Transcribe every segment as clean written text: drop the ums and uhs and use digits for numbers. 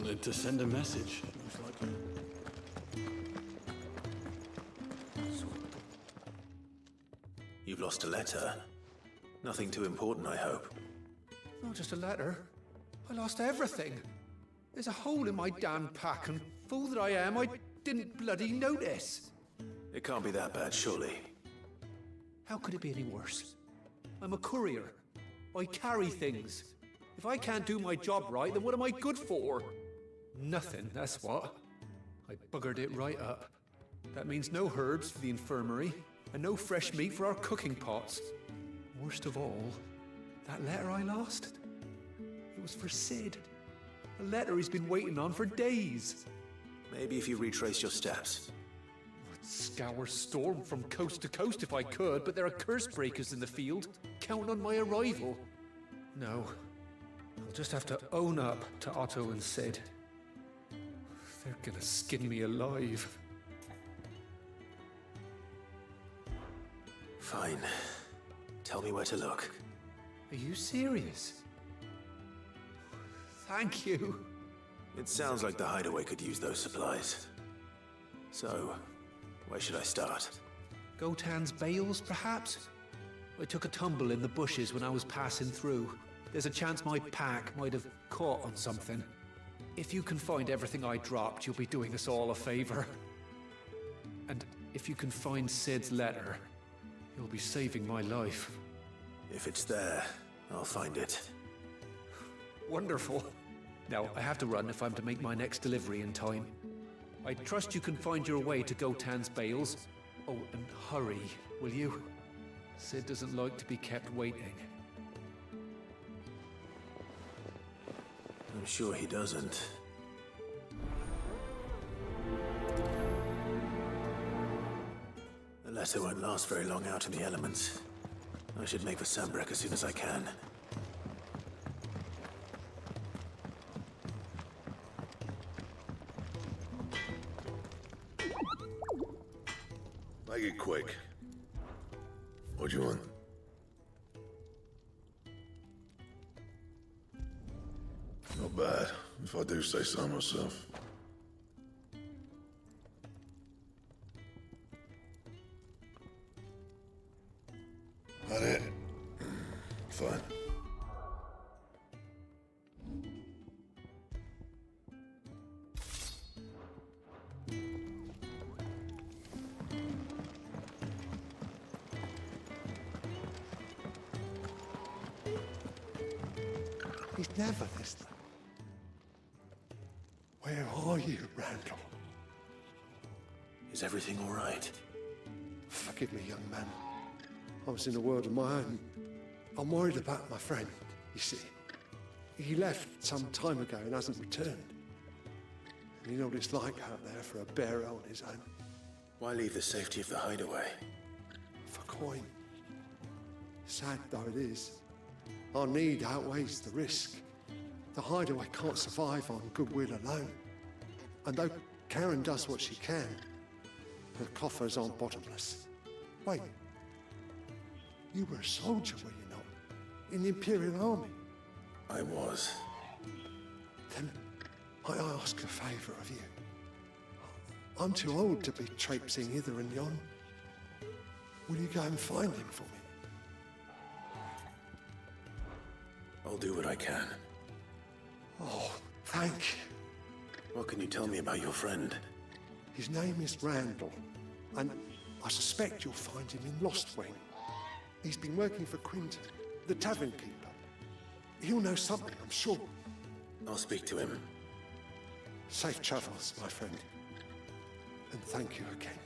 wanted to send a message, most likely. You've lost a letter. Nothing too important, I hope. Not just a letter. I lost everything. There's a hole in my damn pack, and fool that I am, I didn't bloody notice. It can't be that bad, surely. How could it be any worse? I'm a courier. I carry things. If I can't do my job right, then what am I good for? Nothing, that's what. I buggered it right up. That means no herbs for the infirmary, and no fresh meat for our cooking pots. Worst of all, that letter I lost? It was for Sid. A letter he's been waiting on for days. Maybe if you retrace your steps. I'd scour Storm from coast to coast if I could, but there are curse breakers in the field, counting on my arrival. No, I'll just have to own up to Otto and Sid. They're gonna skin me alive. Fine. Tell me where to look. Are you serious? Thank you. It sounds like the hideaway could use those supplies. So, where should I start? Gotan's bales, perhaps? I took a tumble in the bushes when I was passing through. There's a chance my pack might have caught on something. If you can find everything I dropped, you'll be doing us all a favor. And if you can find Sid's letter, you'll be saving my life. If it's there, I'll find it. Wonderful. Now, I have to run if I'm to make my next delivery in time. I trust you can find your way to Gotan's bales. Oh, and hurry, will you? Sid doesn't like to be kept waiting. I'm sure he doesn't. The letter won't last very long out in the elements. I should make for Sanbreque as soon as I can. Make it quick. What do you want? Not bad, if I do say so myself. That it? Fine. He's never this time. Where are you, Randall? Is everything all right? Forgive me, young man. I was in a world of my own. I'm worried about my friend, you see. He left some time ago and hasn't returned. And you know what it's like out there for a bearer on his own. Why leave the safety of the hideaway? For coin. Sad though it is, our need outweighs the risk. The hideaway can't survive on goodwill alone. And though Karen does what she can, her coffers aren't bottomless. Wait, you were a soldier, were you not? In the Imperial Army? I was. Then I ask a favour of you. I'm too old to be traipsing hither and yon. Will you go and find him for me? I'll do what I can. Oh, thank you. What can you tell me about your friend? His name is Randall, and I suspect you'll find him in Lostwing. He's been working for Quinton, the tavern keeper. He'll know something, I'm sure. I'll speak to him. Safe travels, my friend. And thank you again.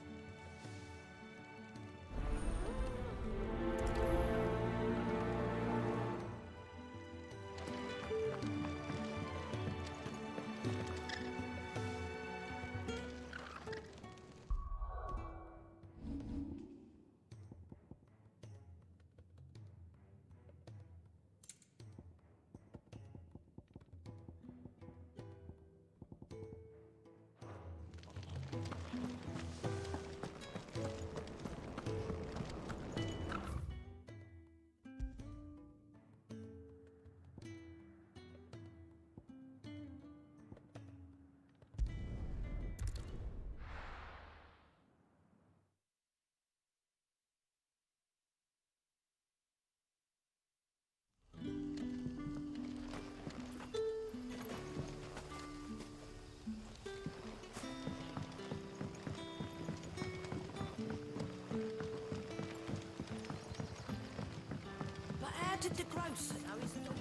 did the grocer know his daughter?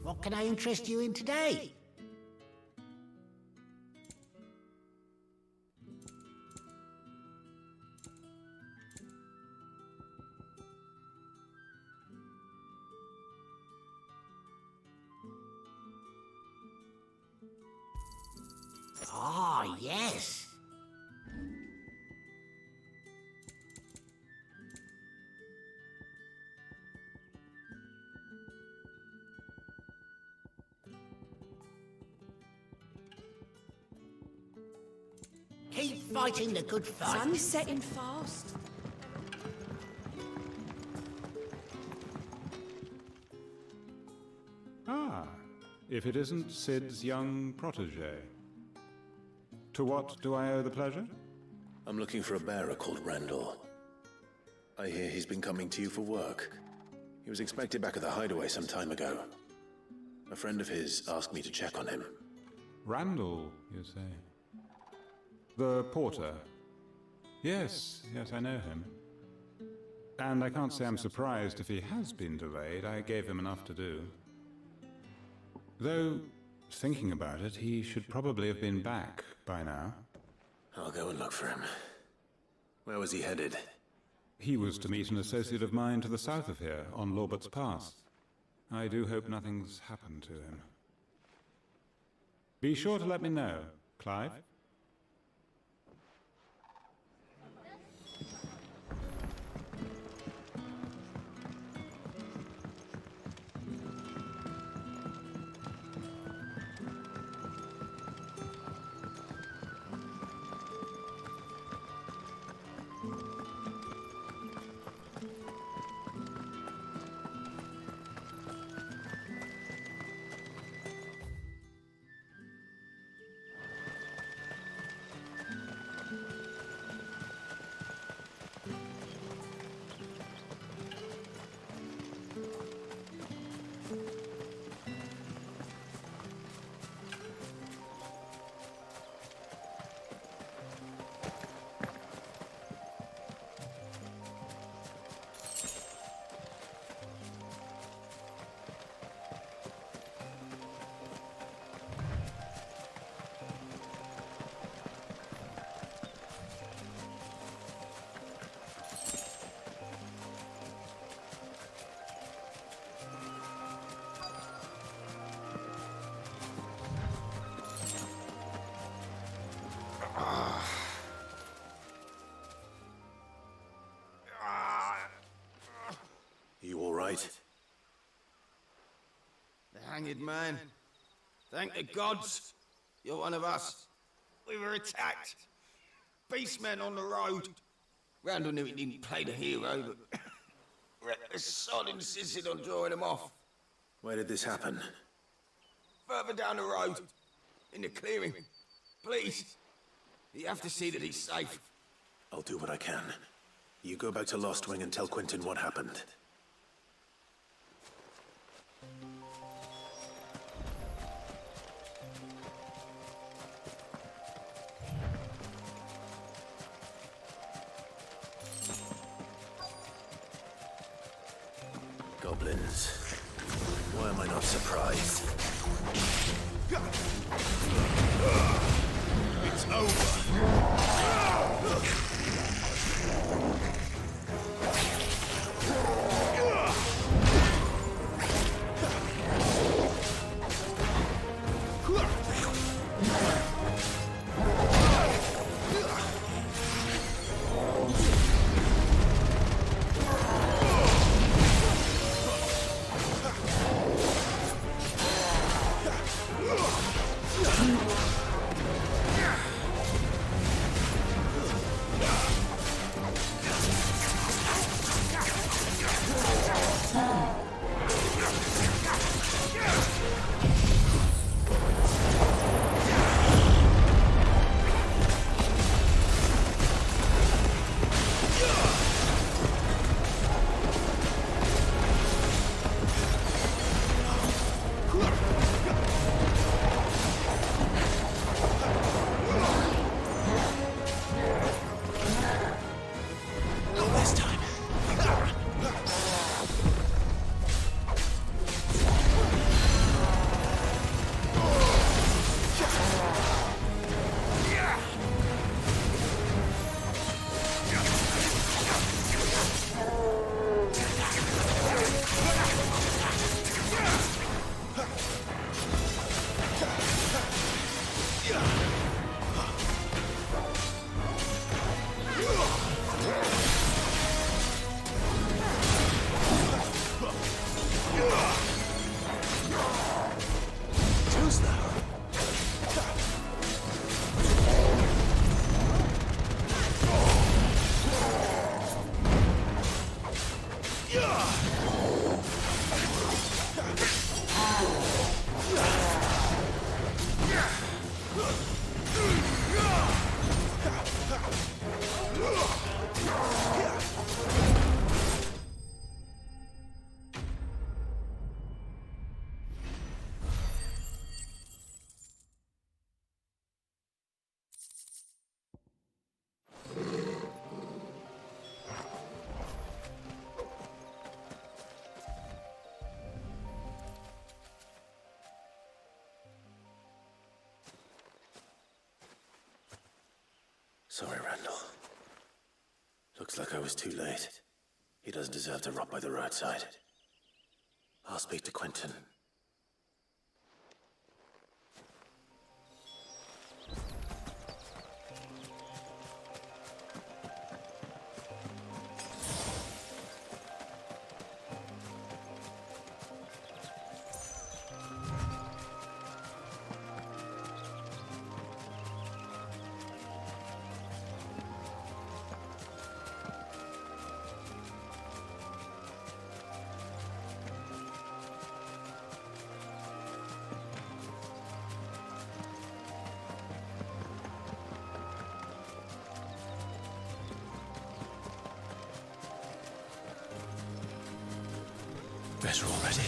What can I interest you in today? Ah, yes. Keep fighting the good fight. Sun's setting fast. Ah, if it isn't Sid's young protege. To what do I owe the pleasure? I'm looking for a bearer called Randall. I hear he's been coming to you for work. He was expected back at the hideaway some time ago. A friend of his asked me to check on him. Randall, you say? The porter? Yes, I know him. And I can't say I'm surprised if he has been delayed. I gave him enough to do. Though, thinking about it, he should probably have been back by now. I'll go and look for him. Where was he headed? He was to meet an associate of mine to the south of here, on Lorbert's Pass. I do hope nothing's happened to him. Be sure to let me know, Clive. You all right? The hanged man. Thank the gods. You're one of us. We were attacked. Beastmen on the road. Randall knew he didn't play the hero, but reckless sod insisted on drawing him off. Where did this happen? Further down the road. In the clearing. Please. You have to see that he's safe. I'll do what I can. You go back to Lost Wing and tell Quentin what happened. Goblins. Why am I not surprised? It's over. Yeah. Sorry, Randall. Looks like I was too late. He doesn't deserve to rot by the roadside. I'll speak to Quentin. Better already.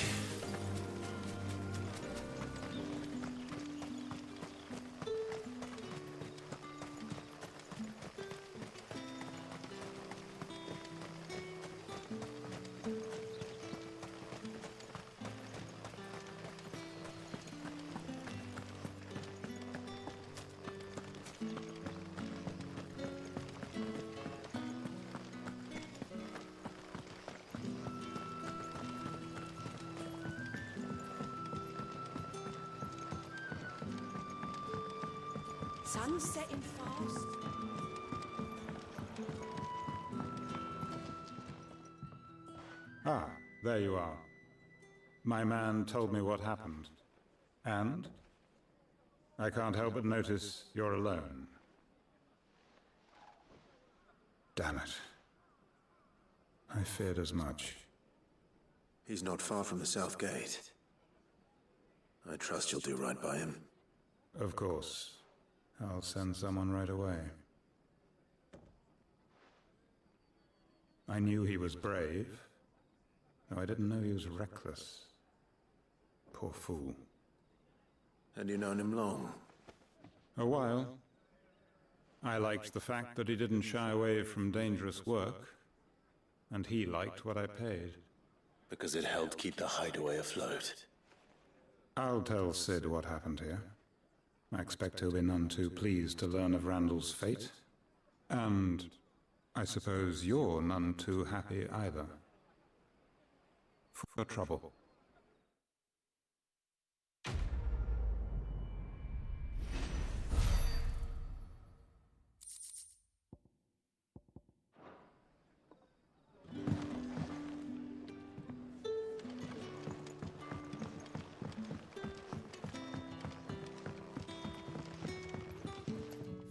Sun's setting fast. Ah, there you are. My man told me what happened. And? I can't help but notice you're alone. Damn it. I feared as much. He's not far from the South Gate. I trust you'll do right by him. Of course. I'll send someone right away. I knew he was brave, though I didn't know he was reckless. Poor fool. And you've known him long? A while. I liked the fact that he didn't shy away from dangerous work, and he liked what I paid. Because it helped keep the hideaway afloat. I'll tell Sid what happened here. I expect he'll be none too pleased to learn of Randall's fate. And I suppose you're none too happy either. For trouble.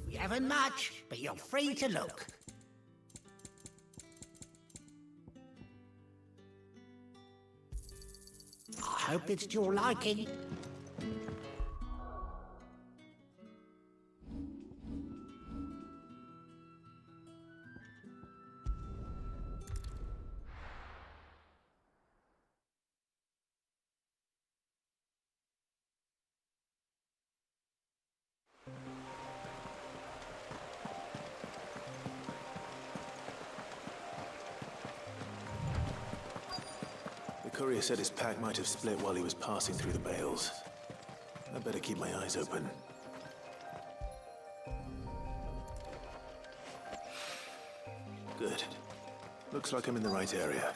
We haven't much, but you're free to look. I hope it's to your liking. The courier said his pack might have split while he was passing through the bales. I better keep my eyes open. Good. Looks like I'm in the right area.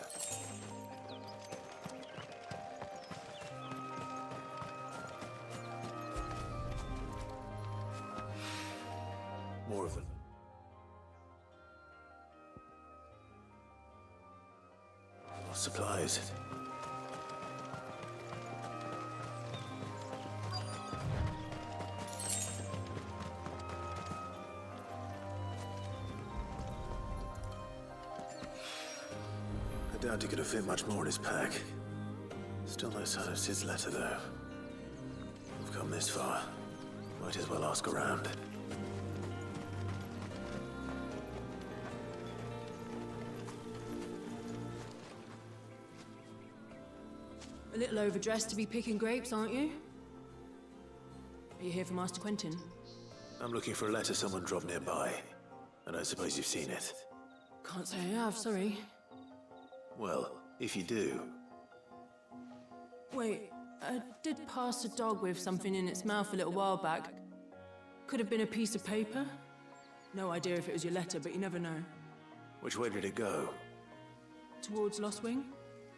More of them. More supplies. I doubt he could have fit much more in his pack. Still no sign of Sid's letter, though. We've come this far. Might as well ask around. A little overdressed to be picking grapes, aren't you? Are you here for Master Quentin? I'm looking for a letter someone dropped nearby. I don't suppose you've seen it. Can't say I have, sorry. Well, if you do... Wait, I did pass a dog with something in its mouth a little while back. Could have been a piece of paper. No idea if it was your letter, but you never know. Which way did it go? Towards Lost Wing?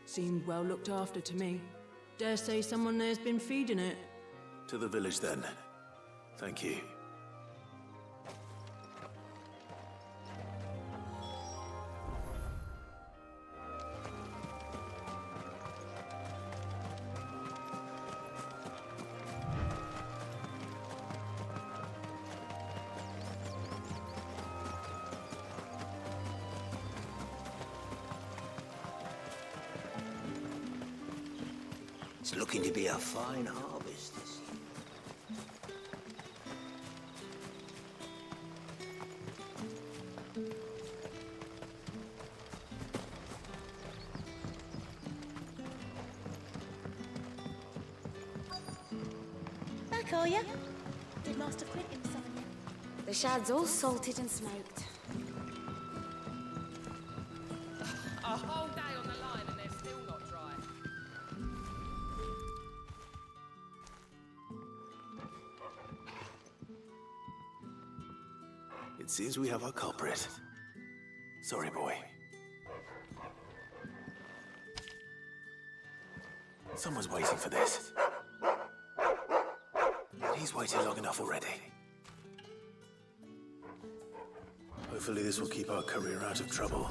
Seemed well looked after to me. Dare say someone there's been feeding it. To the village, then. Thank you. It's looking to be a fine harvest this year. Back are you? Did Master Flint him something? The shad's all salted and smoked. A whole day on the line and they're still not dry. It seems we have our culprit. Sorry, boy. Someone's waiting for this. He's waited long enough already. Hopefully this will keep our courier out of trouble.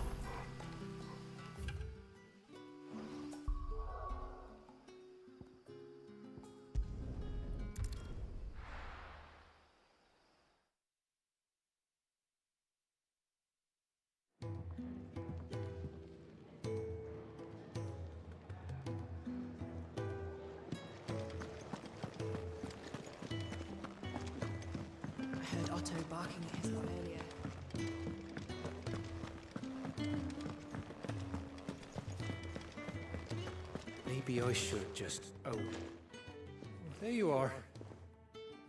I heard Otto barking at his lot earlier. Maybe I should just... Oh. Well, there you are.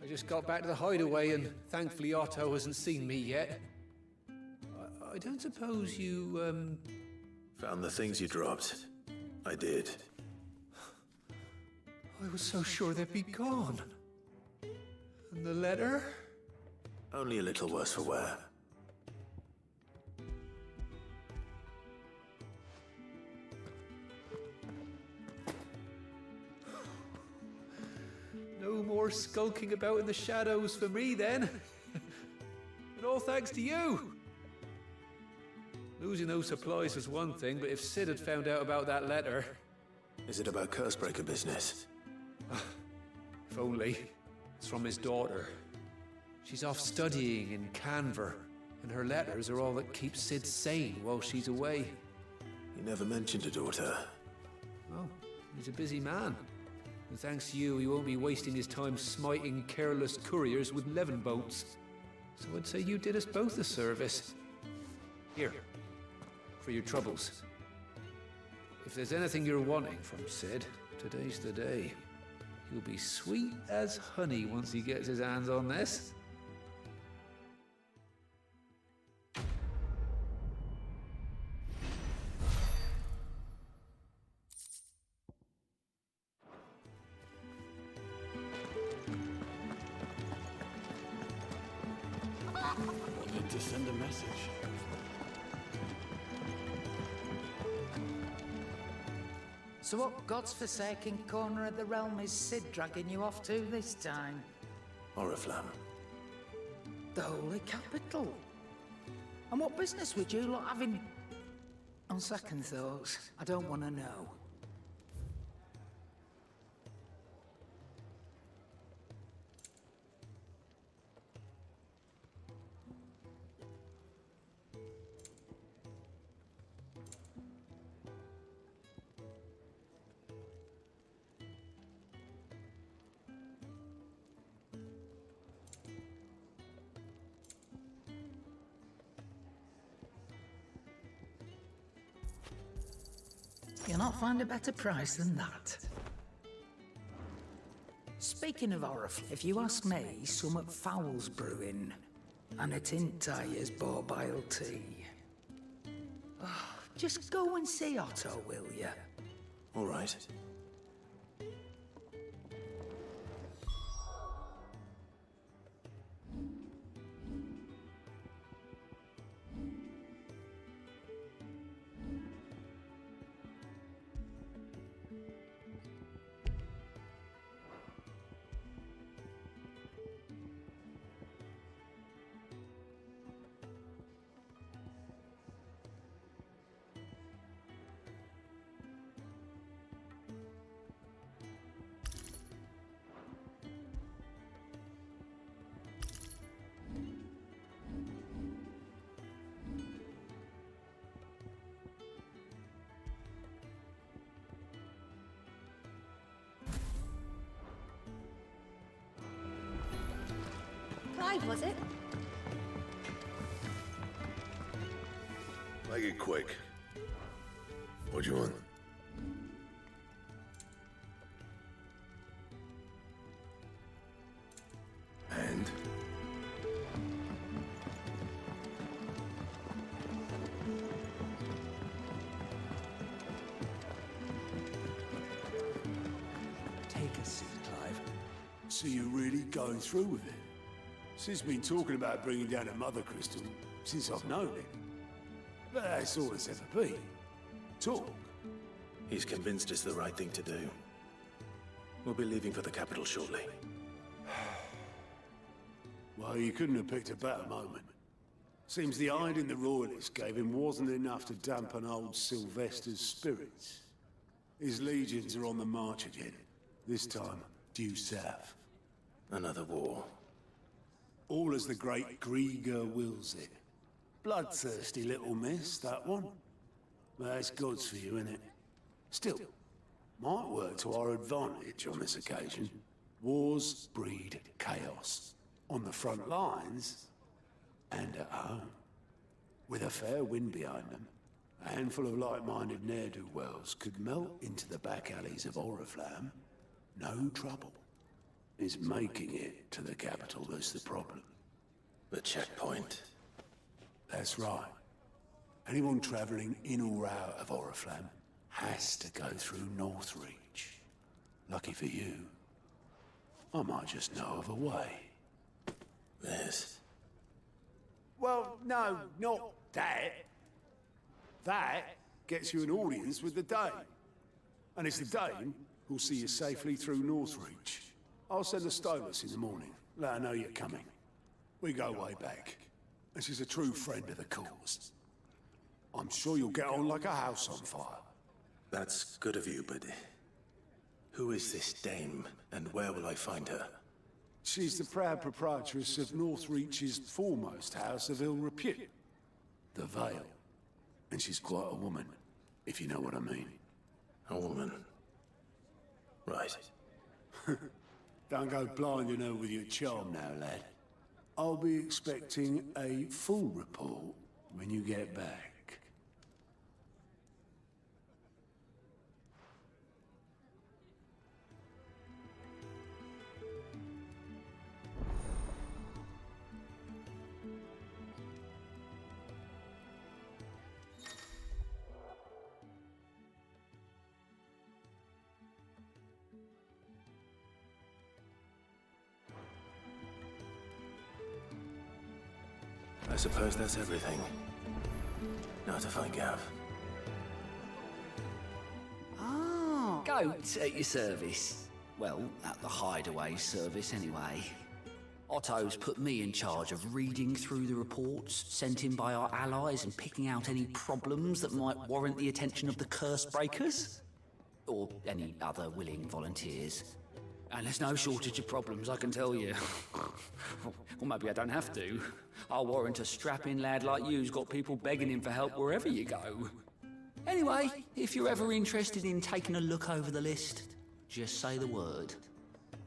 I just got back to the hideaway and thankfully Otto hasn't seen me yet. I don't suppose you, Found the things you dropped. I did. I was so sure they'd be gone. And the letter? Only a little worse for wear. No more skulking about in the shadows for me, then. And all thanks to you. Losing those supplies was one thing, but if Sid had found out about that letter... Is it about Cursebreaker business? If only. It's from his daughter. She's off studying in Canver, and her letters are all that keeps Sid sane while she's away. You never mentioned a daughter. Oh, he's a busy man. And thanks to you, he won't be wasting his time smiting careless couriers with levin boats. So I'd say you did us both a service. Here, for your troubles. If there's anything you're wanting from Sid, today's the day. He'll be sweet as honey once he gets his hands on this. Wanted to send a message. So what God's forsaken corner of the realm is Sid dragging you off to this time? Oriflamme. The Holy Capital. And what business would you lot have in... On second thoughts, I don't want to know. You'll not find a better price than that. Speaking of Oriflamme, if you ask me, summat foul's brewing. And a Tintyre's borbile tea. Oh, just go and see Otto, will you? All right. Clive, was it? Make it quick. What do you want? And? Take a seat, Clive. So you're really going through with it? Sid's been talking about bringing down a mother crystal since I've known him. But that's all it's ever been. Talk. He's convinced it's the right thing to do. We'll be leaving for the capital shortly. Well, you couldn't have picked a better moment. Seems the hiding the Royalists gave him wasn't enough to dampen old Sylvester's spirits. His legions are on the march again. This time, due south. Another war. All as the great Grieger wills it. Bloodthirsty little miss, that one. But that's God's for you, innit? Still, might work to our advantage on this occasion. Wars breed chaos. On the front lines, and at home. With a fair wind behind them, a handful of like-minded ne'er-do-wells could melt into the back alleys of Oriflamme. No trouble. It's making it to the capital that's the problem. The checkpoint. That's right. Anyone travelling in or out of Oriflamme has to go through Northreach. Lucky for you, I might just know of a way. This? Well, no, not that. That gets you an audience with the Dane. And it's the Dane who'll see you safely through Northreach. I'll send a Stolas in the morning. Let her know you're coming. We go way back. And she's a true friend of the cause. I'm sure you'll get on like a house on fire. That's good of you, but... who is this dame, and where will I find her? She's the proud proprietress of Northreach's foremost house of ill repute. The Vale. And she's quite a woman, if you know what I mean. A woman? Right. Don't go blinding her with your charm now, lad. I'll be expecting a full report when you get back. I suppose that's everything. Now to find Gav. Ah, goat at your service. Well, at the hideaway service anyway. Otto's put me in charge of reading through the reports sent in by our allies and picking out any problems that might warrant the attention of the curse breakers. Or any other willing volunteers. And there's no shortage of problems, I can tell you. Or maybe I don't have to. I'll warrant a strapping lad like you's got people begging him for help wherever you go. Anyway, if you're ever interested in taking a look over the list, just say the word.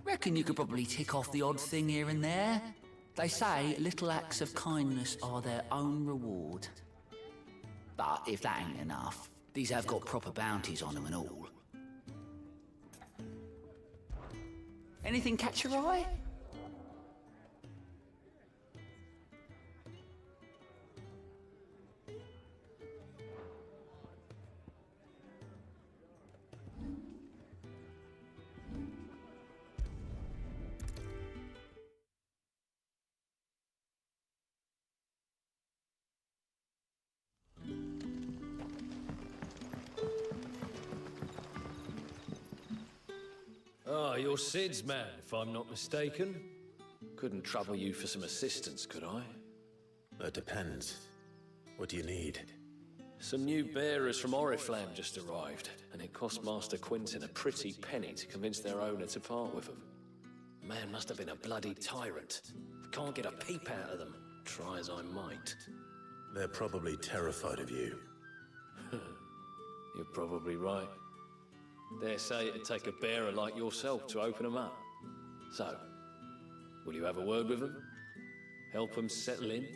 Reckon you could probably tick off the odd thing here and there. They say little acts of kindness are their own reward. But if that ain't enough, these have got proper bounties on them and all. Anything catch your eye? Ah, you're Sid's man, if I'm not mistaken. Couldn't trouble you for some assistance, could I? That depends. What do you need? Some new bearers from Oriflamme just arrived, and it cost Master Quentin a pretty penny to convince their owner to part with them. Man must have been a bloody tyrant. Can't get a peep out of them, try as I might. They're probably terrified of you. You're probably right. Dare say it'd take a bearer like yourself to open them up. So, will you have a word with them? Help them settle in?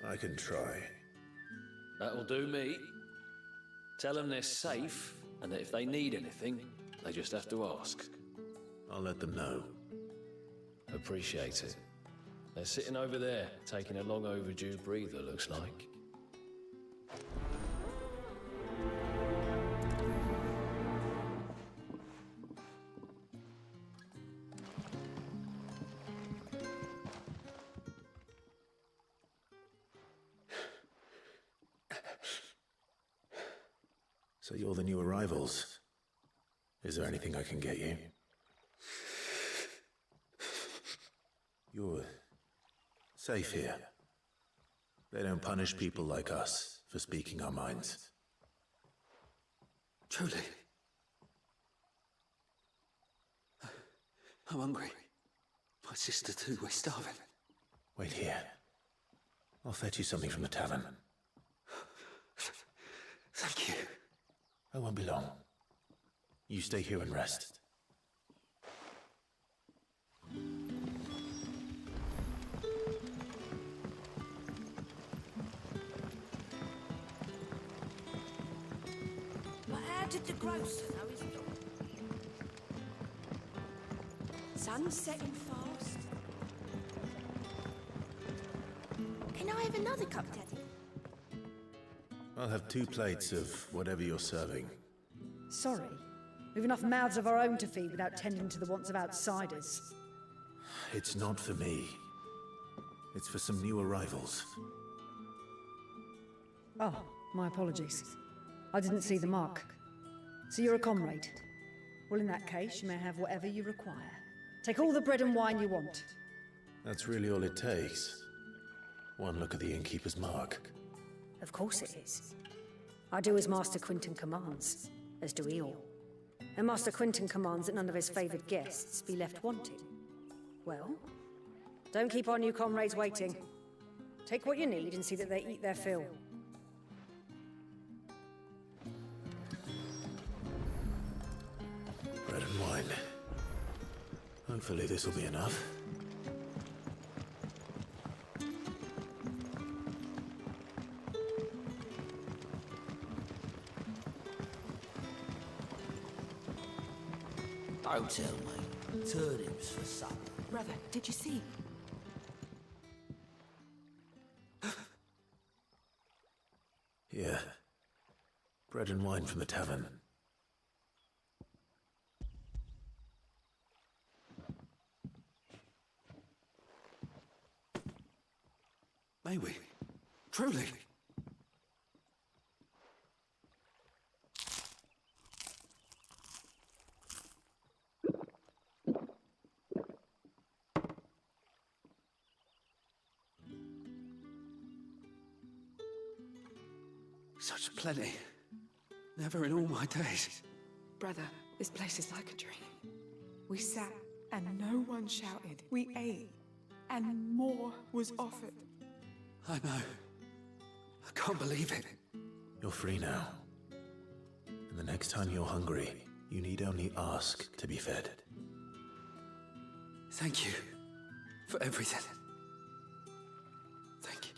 I can try. That'll do me. Tell them they're safe, and that if they need anything, they just have to ask. I'll let them know. Appreciate it. They're sitting over there, taking a long overdue breather, looks like. So you're the new arrivals. Is there anything I can get you? You're safe here. They don't punish people like us for speaking our minds. Truly. I'm hungry. My sister too, we're starving. Wait here. I'll fetch you something from the tavern. Thank you. I won't be long. You stay here and rest. Well, how did the grocer know his dog? Sun's setting fast. Can I have another cup, Daddy? I'll have 2 plates of whatever you're serving. Sorry. We've enough mouths of our own to feed without tending to the wants of outsiders. It's not for me. It's for some new arrivals. Oh, my apologies. I didn't see the mark. So you're a comrade. Well, in that case, you may have whatever you require. Take all the bread and wine you want. That's really all it takes. One look at the innkeeper's mark. Of course it is. I do as Master Quinton commands, as do we all. And Master Quinton commands that none of his favoured guests be left wanting. Well, don't keep our new comrades waiting. Take what you need and see that they eat their fill. Bread and wine. Hopefully this will be enough. Don't tell me. Turnips for supper. Brother, did you see? Yeah. Bread and wine from the tavern. May we? Truly? Such plenty. Never in all my days. Brother, this place is like a dream. We sat and no one shouted. We ate and more was offered. I know. I can't believe it. You're free now. And the next time you're hungry, you need only ask to be fed. Thank you for everything. Thank you.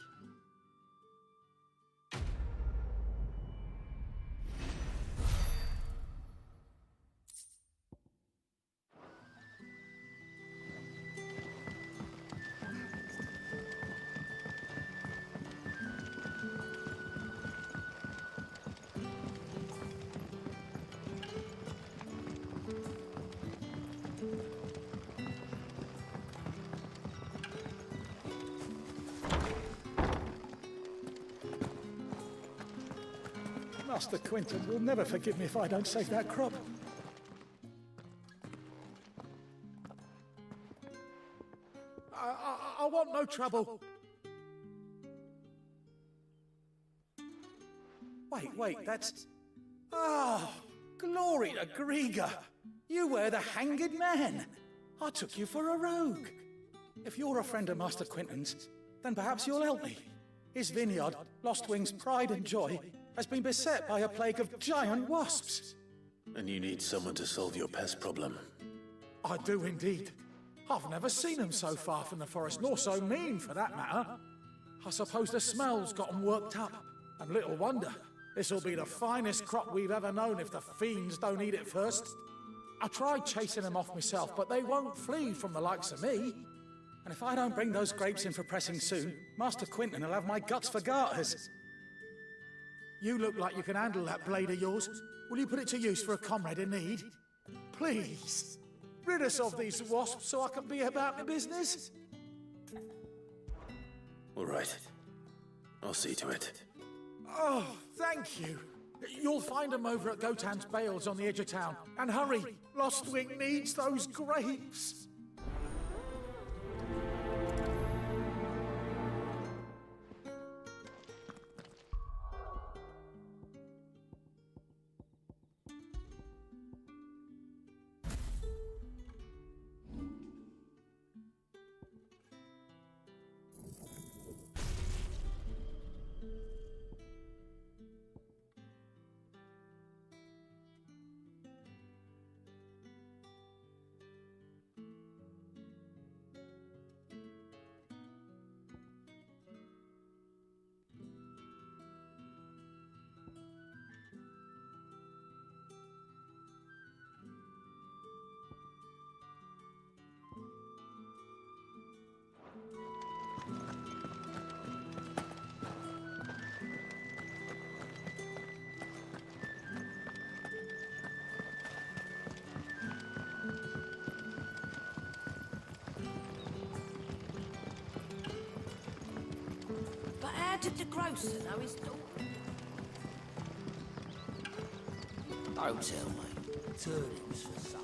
Master Quinton will never forgive me if I don't save that crop. I want no trouble. Wait, that's... Oh, glory to Griga! You were the hanged man! I took you for a rogue. If you're a friend of Master Quinton's, then perhaps you'll help me. His vineyard, Lostwing's pride and joy, has been beset by a plague of giant wasps. And you need someone to solve your pest problem. I do indeed. I've never seen them so far from the forest, nor so mean, for that matter. I suppose the smell's got them worked up. And little wonder. This'll be the finest crop we've ever known if the fiends don't eat it first. I tried chasing them off myself, but they won't flee from the likes of me. And if I don't bring those grapes in for pressing soon, Master Quinton will have my guts for garters. You look like you can handle that blade of yours. Will you put it to use for a comrade in need? Please, rid us of these wasps so I can be about my business. All right. I'll see to it. Oh, thank you. You'll find them over at Gotan's Bales on the edge of town. And hurry, Lostwing needs those grapes. But how did the grocer know his daughter? Don't tell me. Turnings for some.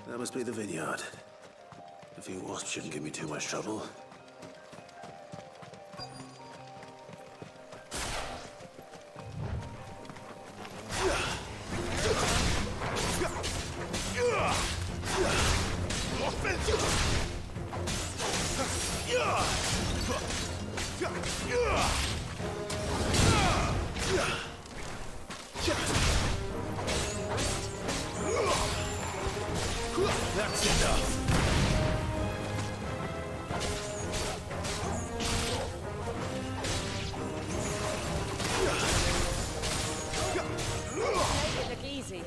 That must be the vineyard. A few wasps shouldn't give me too much trouble. That's enough. Make it look easy.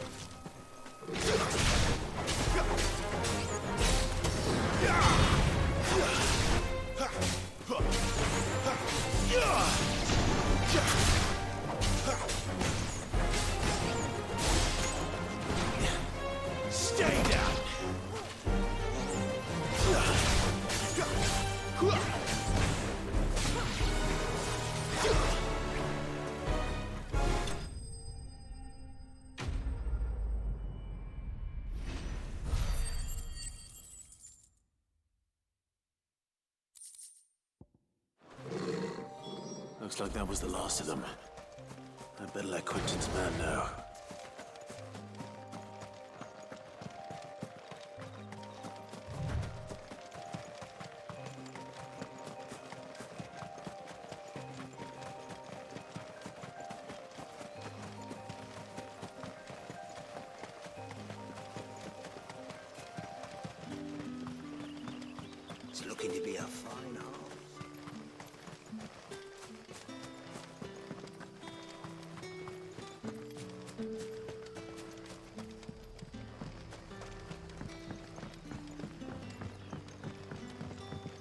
Stay down. Looks like that was the last of them. I'd better let Quinton's man know. It's looking to be a fine harvest.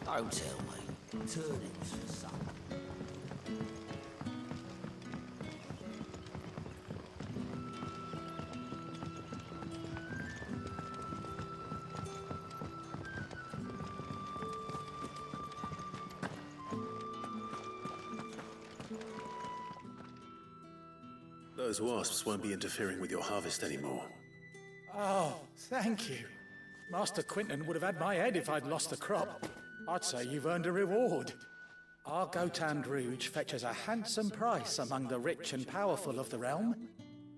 Don't tell me. Turnings for some. Those wasps won't be interfering with your harvest anymore. Oh, thank you. Master Quinton would have had my head if I'd lost the crop. I'd say you've earned a reward. Our Gotand Rouge fetches a handsome price among the rich and powerful of the realm.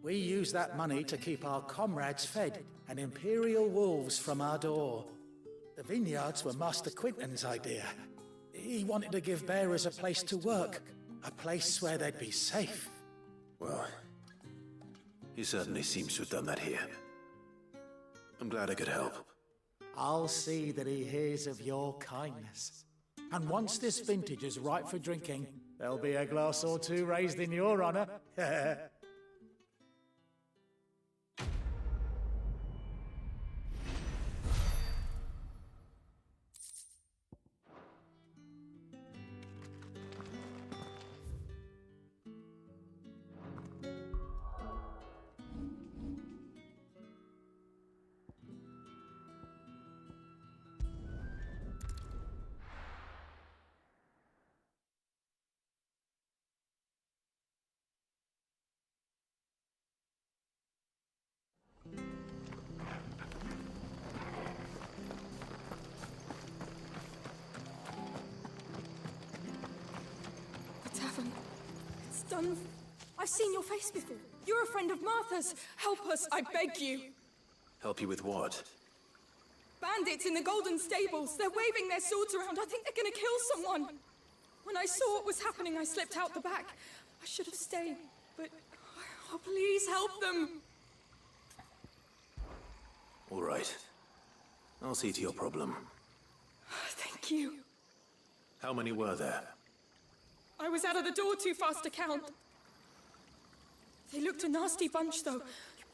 We use that money to keep our comrades fed and Imperial wolves from our door. The vineyards were Master Quinton's idea. He wanted to give bearers a place to work, a place where they'd be safe. Well, he certainly seems to have done that here. I'm glad I could help. I'll see that he hears of your kindness. And once this vintage is ripe for drinking, there'll be a glass or two raised in your honor. It's done. I've seen your face before. You're a friend of Martha's. Help us, I beg you. Help you with what? Bandits in the Golden Stables. They're waving their swords around. I think they're gonna kill someone. When I saw what was happening, I slipped out the back. I should have stayed, but... Oh, please help them. All right. I'll see to your problem. Thank you. How many were there? I was out of the door too fast to count. They looked a nasty bunch, though.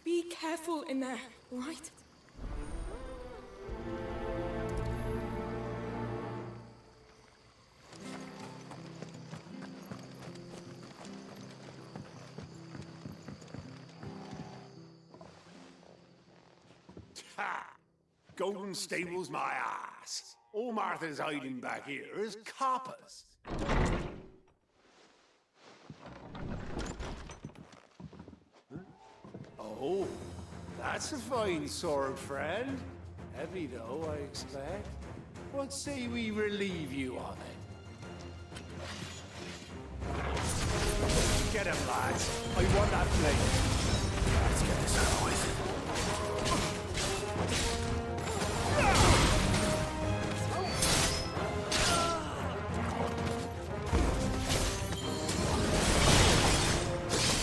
Be careful in there, all right? Ha! Golden Stables my ass. All Martha's hiding back here is coppers. Oh, that's a fine sword, friend. Heavy though, I expect. What say we relieve you on it? Get him, lads. I want that blade. Let's get this over with.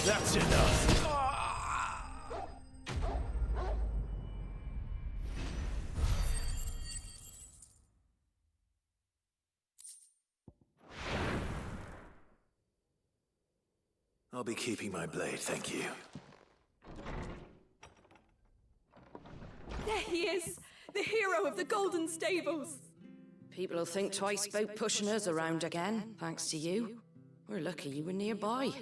That's enough. I'll be keeping my blade, thank you. There he is, the hero of the Golden Stables. People will think twice about pushing us around again, thanks to you. We're lucky you were nearby.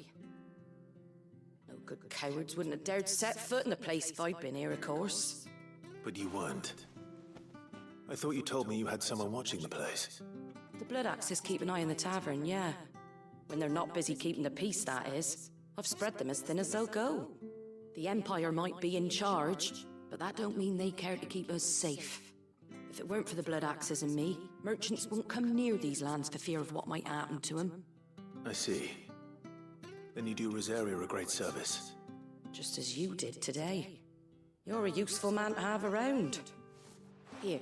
No good cowards wouldn't have dared set foot in the place if I'd been here, of course. But you weren't. I thought you told me you had someone watching the place. The Blood Axes keep an eye on the tavern, yeah. When they're not busy keeping the peace, that is. I've spread them as thin as they'll go. The Empire might be in charge, but that don't mean they care to keep us safe. If it weren't for the Blood Axes and me, merchants won't come near these lands for fear of what might happen to them. I see. Then you do Rosaria a great service. Just as you did today. You're a useful man to have around. Here.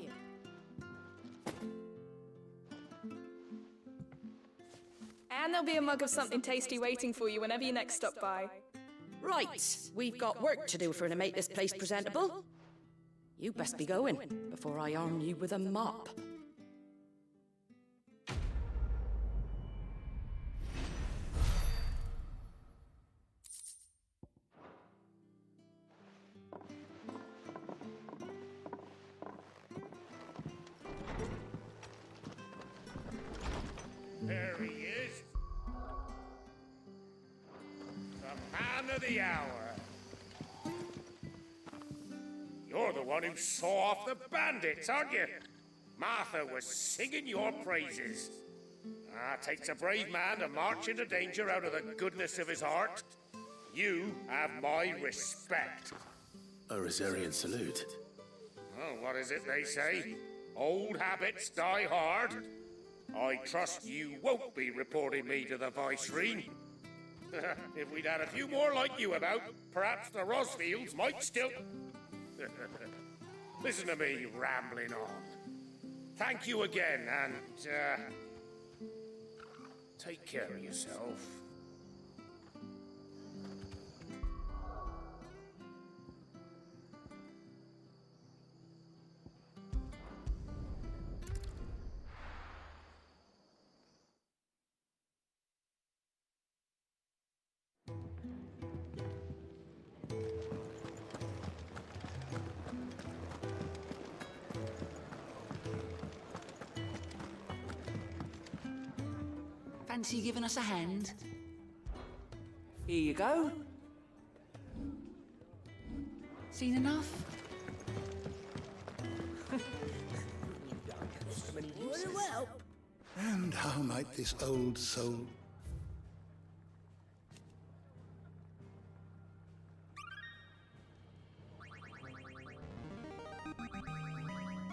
And there'll be a mug of something tasty waiting for you whenever you next stop by. Right, we've got work to do for to make this place presentable. You best be going, before I arm you with a mop. There he is. The man of the hour. You're the one who saw off the bandits, aren't you? Martha was singing your praises. Takes a brave man to march into danger out of the goodness of his heart. You have my respect. A Rosarian salute. Oh, what is it they say? Old habits die hard. I trust you won't be reporting me to the Viceroy. If we'd had a few more like you about, perhaps the Rosfields might still... Listen to me rambling on. Thank you again, and, take care of yourself. Fancy giving us a hand? Here you go. Seen enough? Well. And how might this old soul...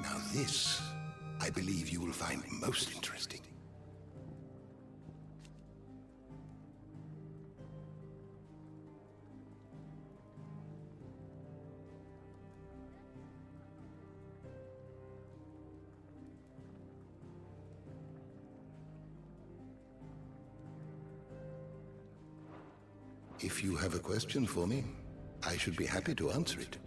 Now this, I believe you will find most interesting. If you have a question for me, I should be happy to answer it.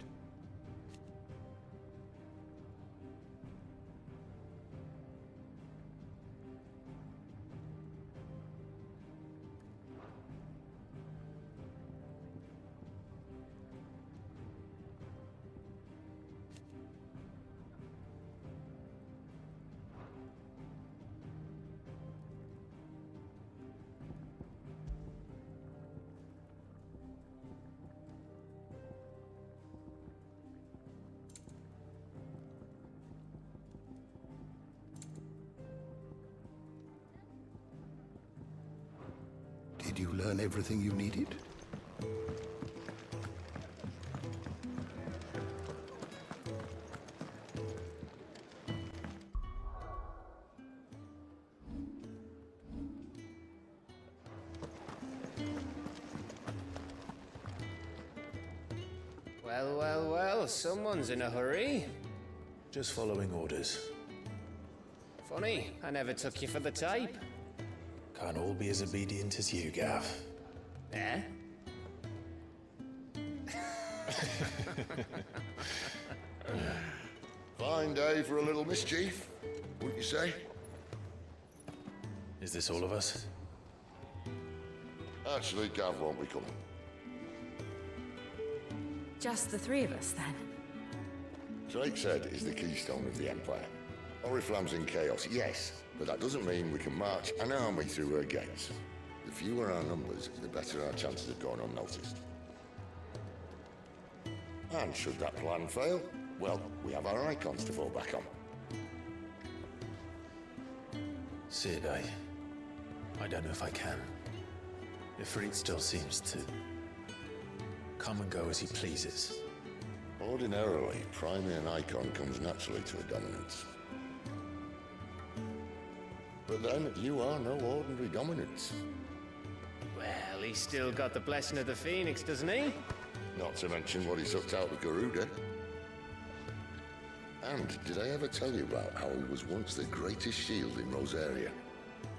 Did you learn everything you needed? Well, well, well, someone's in a hurry. Just following orders. Funny, I never took you for the type. Can't all be as obedient as you, Gav. Eh? Fine day for a little mischief, wouldn't you say? Is this all of us? Actually, Gav won't be coming. Just the three of us, then? Drakeshead is the keystone of the Empire. Oriflamme's in chaos, yes, but that doesn't mean we can march an army through her gates. The fewer our numbers, the better our chances of going unnoticed. And should that plan fail, well, we have our icons to fall back on. Sid, I don't know if I can. Ifrit still seems to come and go as he pleases. Ordinarily, priming an icon comes naturally to a dominance. But then, you are no ordinary dominance. Well, he's still got the blessing of the Phoenix, doesn't he? Not to mention what he sucked out of Garuda. And did I ever tell you about how he was once the greatest shield in Rosaria?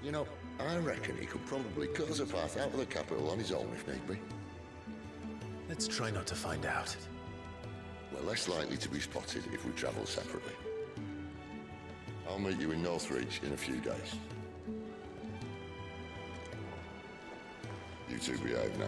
You know, I reckon he could probably cut us a path out of the capital on his own if need be. Let's try not to find out. We're less likely to be spotted if we travel separately. I'll meet you in Northreach in a few days. You two behave now.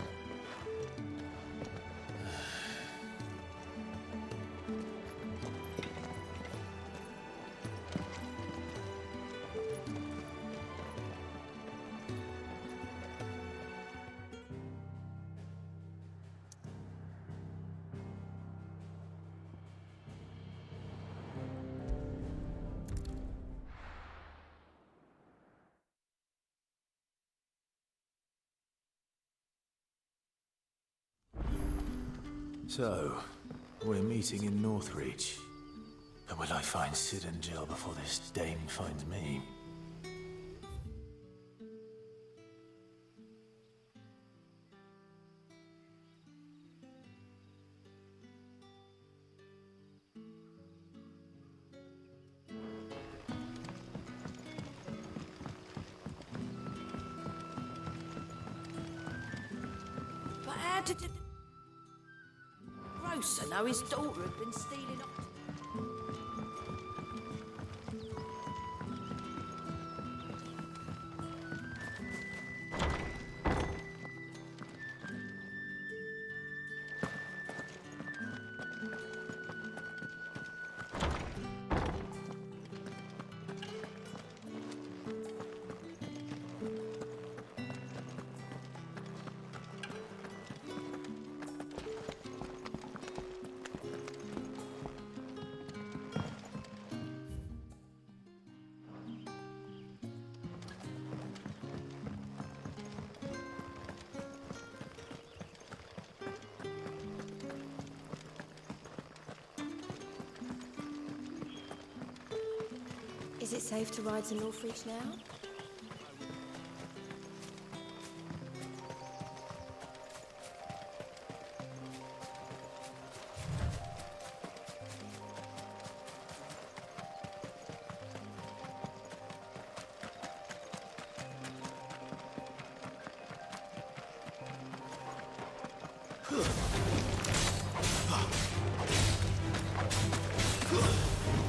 So, we're meeting in Northreach. But will I find Sid and Jill before this dame finds me? had to do... Grocer know his daughter had been stealing... Is it safe to ride to Northreach now?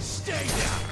Stay down!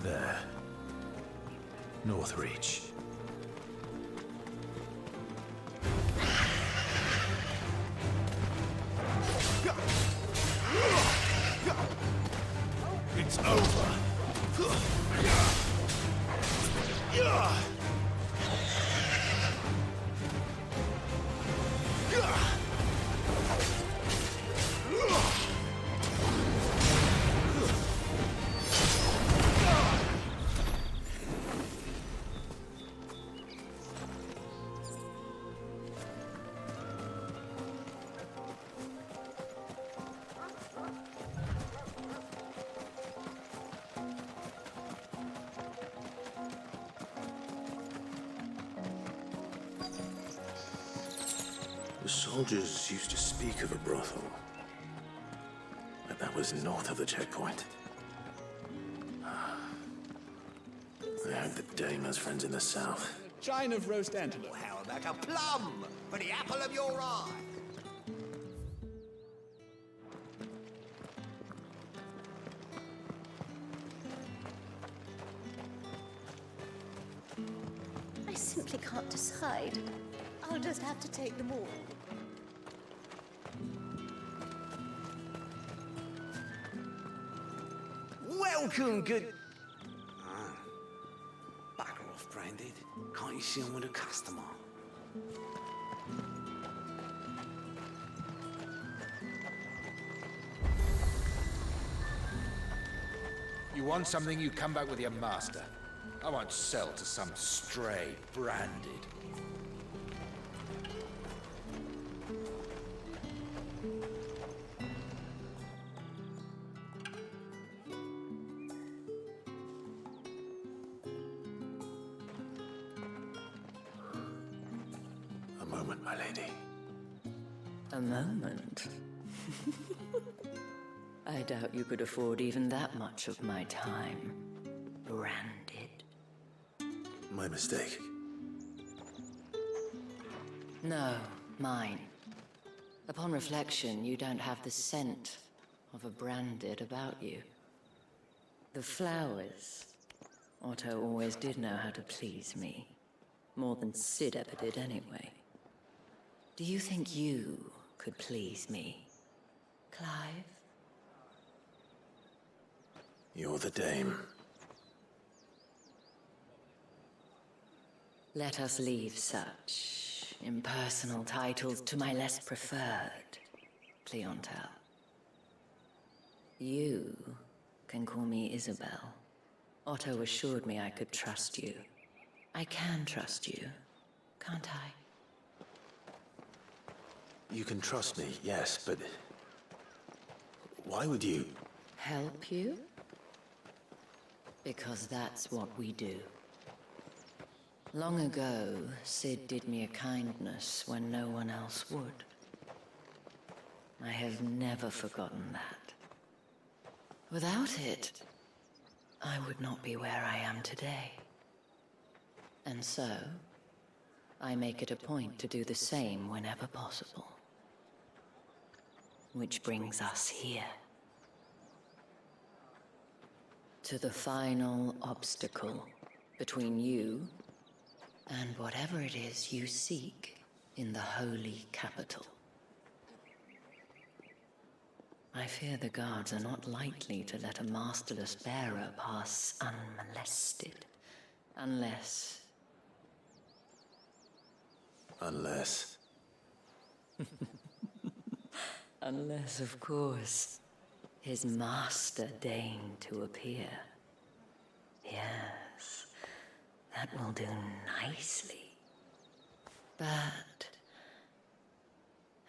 There. Northreach. It's over. The soldiers used to speak of a brothel, but that was north of the checkpoint. I heard that Dame has friends in the south. Chine of roast antelope. How about a plum for the apple of your eye? I simply can't decide. I'll just have to take them all. Welcome, good... Back off, Branded. Can't you see I'm with a customer? You want something, you come back with your master. I won't sell to some stray Branded. A moment, my lady. A moment? I doubt you could afford even that much of my time. Branded. My mistake. No, mine. Upon reflection, you don't have the scent of a Branded about you. The flowers. Otto always did know how to please me. More than Sid ever did anyway. Do you think you could please me, Clive? You're the Dame. Let us leave such impersonal titles to my less preferred clientele. You can call me Isabel. Otto assured me I could trust you. I can trust you, can't I? You can trust me, yes, but... why would you... Help you? Because that's what we do. Long ago, Sid did me a kindness when no one else would. I have never forgotten that. Without it, I would not be where I am today. And so, I make it a point to do the same whenever possible. Which brings us here. To the final obstacle between you and whatever it is you seek in the holy capital. I fear the guards are not likely to let a masterless bearer pass unmolested. Unless... Unless... Unless, of course, his master deigned to appear. Yes, that will do nicely. But...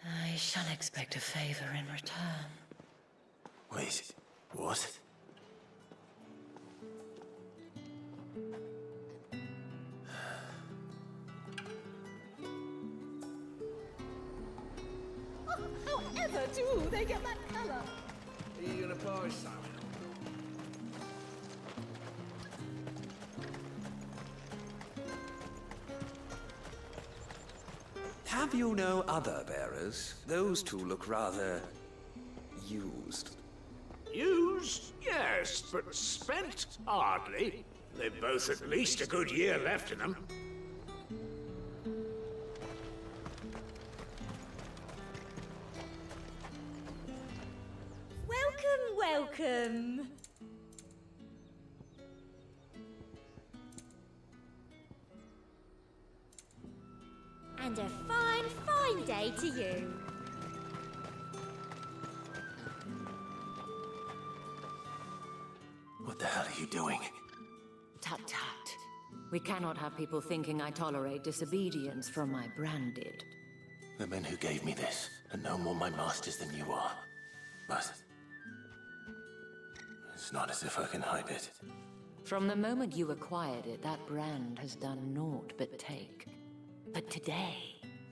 I shall expect a favor in return. Wait, what? However do they get that color? Are you gonna buy some? Have you no other bearers? Those two look rather... used. Used? Yes, but spent? Hardly. They've both at least a good year left in them. Welcome. And a fine, fine day to you. What the hell are you doing? Tut tut. We cannot have people thinking I tolerate disobedience from my branded. The men who gave me this are no more my masters than you are. But... it's not as if I can hide it. From the moment you acquired it, that brand has done naught but take. But today,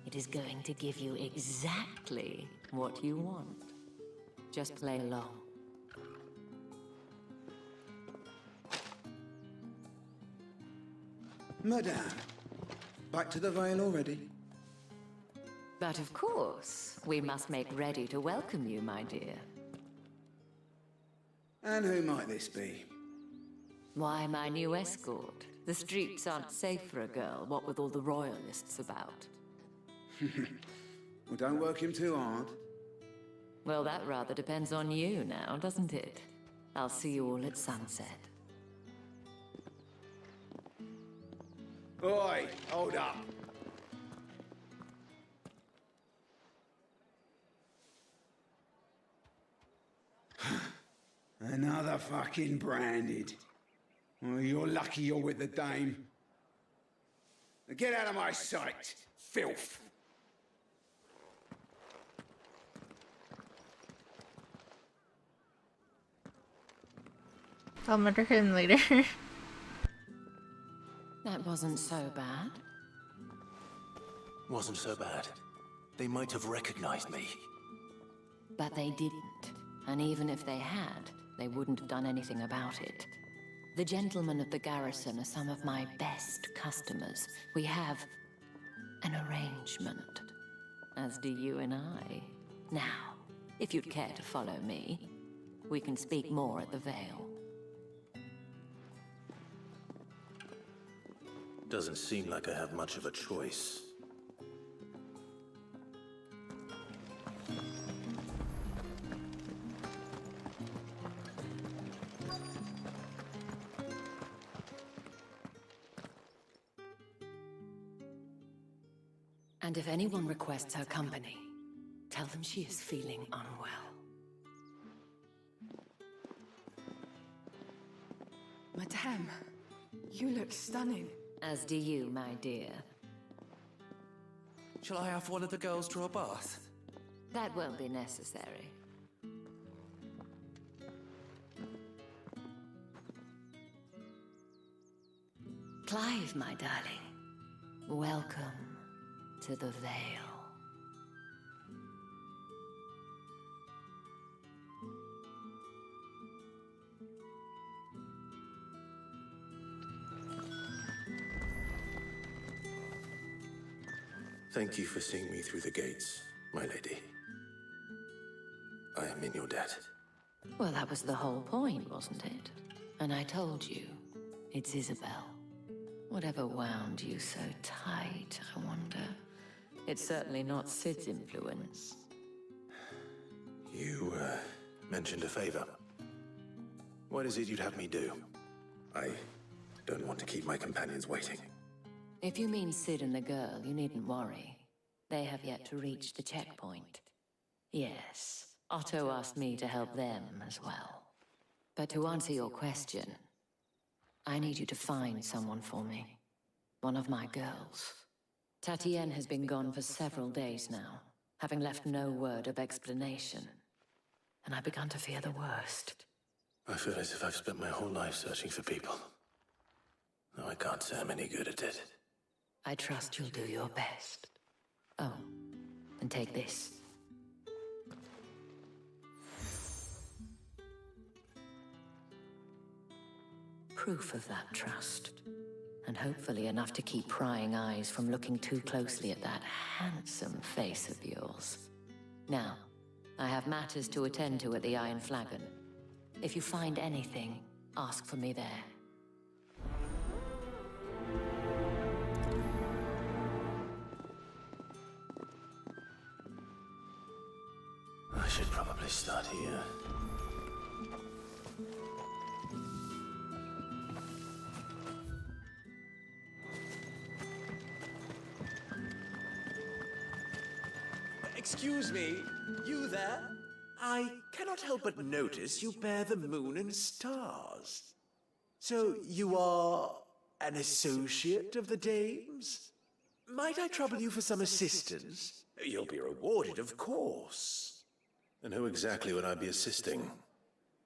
it is going to give you exactly what you want. Just play along. Madame, back to the Vale already? But of course, we must make ready to welcome you, my dear. And who might this be? Why, my new escort. The streets aren't safe for a girl, what with all the royalists about. Well, don't work him too hard. Well, that rather depends on you now, doesn't it? I'll see you all at sunset. Oi, hold up. Another fucking branded. Well, you're lucky you're with the dame. Now get out of my sight, filth. I'll murder him later. That wasn't so bad. Wasn't so bad. They might have recognized me. But they didn't. And even if they had, they wouldn't have done anything about it. The gentlemen of the garrison are some of my best customers. We have an arrangement, as do you and I. Now, if you'd care to follow me, we can speak more at the Vale. Doesn't seem like I have much of a choice. And if anyone requests her company, tell them she is feeling unwell. Madame, you look stunning. As do you, my dear. Shall I have one of the girls draw a bath? That won't be necessary. Clive, my darling. Welcome to the Vale. Thank you for seeing me through the gates, my lady. I am in your debt. Well, that was the whole point, wasn't it? And I told you, it's Isabel. Whatever wound you so tight, I wonder. It's certainly not Sid's influence. You, mentioned a favor. What is it you'd have me do? I don't want to keep my companions waiting. If you mean Sid and the girl, you needn't worry. They have yet to reach the checkpoint. Yes, Otto asked me to help them as well. But to answer your question, I need you to find someone for me. One of my girls. Tatienne has been gone for several days now, having left no word of explanation. And I've begun to fear the worst. I feel as if I've spent my whole life searching for people. Though I can't say I'm any good at it. I trust you'll do your best. Oh, and take this. Proof of that trust. And hopefully enough to keep prying eyes from looking too closely at that handsome face of yours. Now, I have matters to attend to at the Iron Flagon. If you find anything, ask for me there. I should probably start here. Excuse me, you there? I cannot help but notice you bear the moon and stars. So you are an associate of the dames? Might I trouble you for some assistance? You'll be rewarded, of course. And who exactly would I be assisting?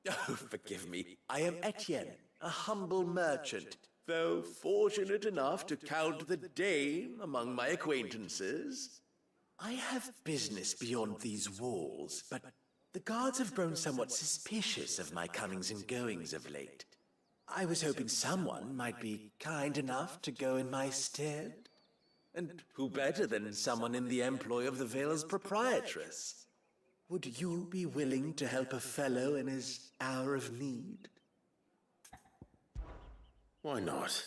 Oh, forgive me. I am Etienne, a humble merchant, though fortunate enough to count the dame among my acquaintances. I have business beyond these walls, but the guards have grown somewhat suspicious of my comings and goings of late. I was hoping someone might be kind enough to go in my stead. And who better than someone in the employ of the Vale's proprietress? Would you be willing to help a fellow in his hour of need? Why not?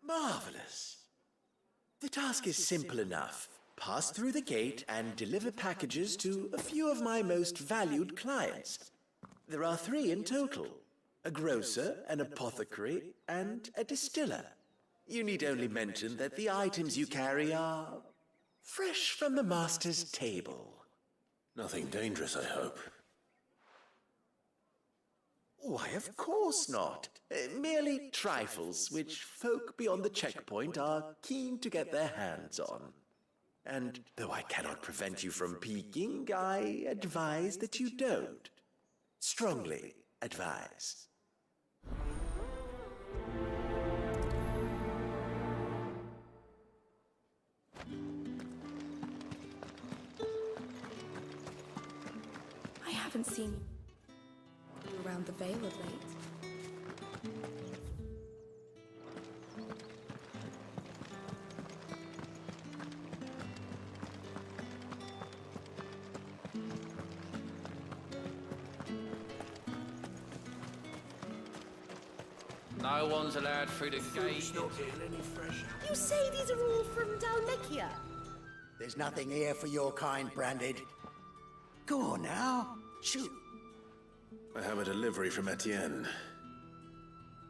Marvelous. The task is simple enough. Pass through the gate and deliver packages to a few of my most valued clients. There are 3 in total. A grocer, an apothecary, and a distiller. You need only mention that the items you carry are fresh from the master's table. Nothing dangerous, I hope. Why, of course not. Merely trifles which folk beyond the checkpoint are keen to get their hands on. And though I cannot prevent you from peeking, I advise that you don't. Strongly advise. I haven't seen you around the Vale of late. No one's allowed through the gate. You say these are all from Dalmekia? There's nothing here for your kind, Branded. Go on now. Shoot. I have a delivery from Etienne.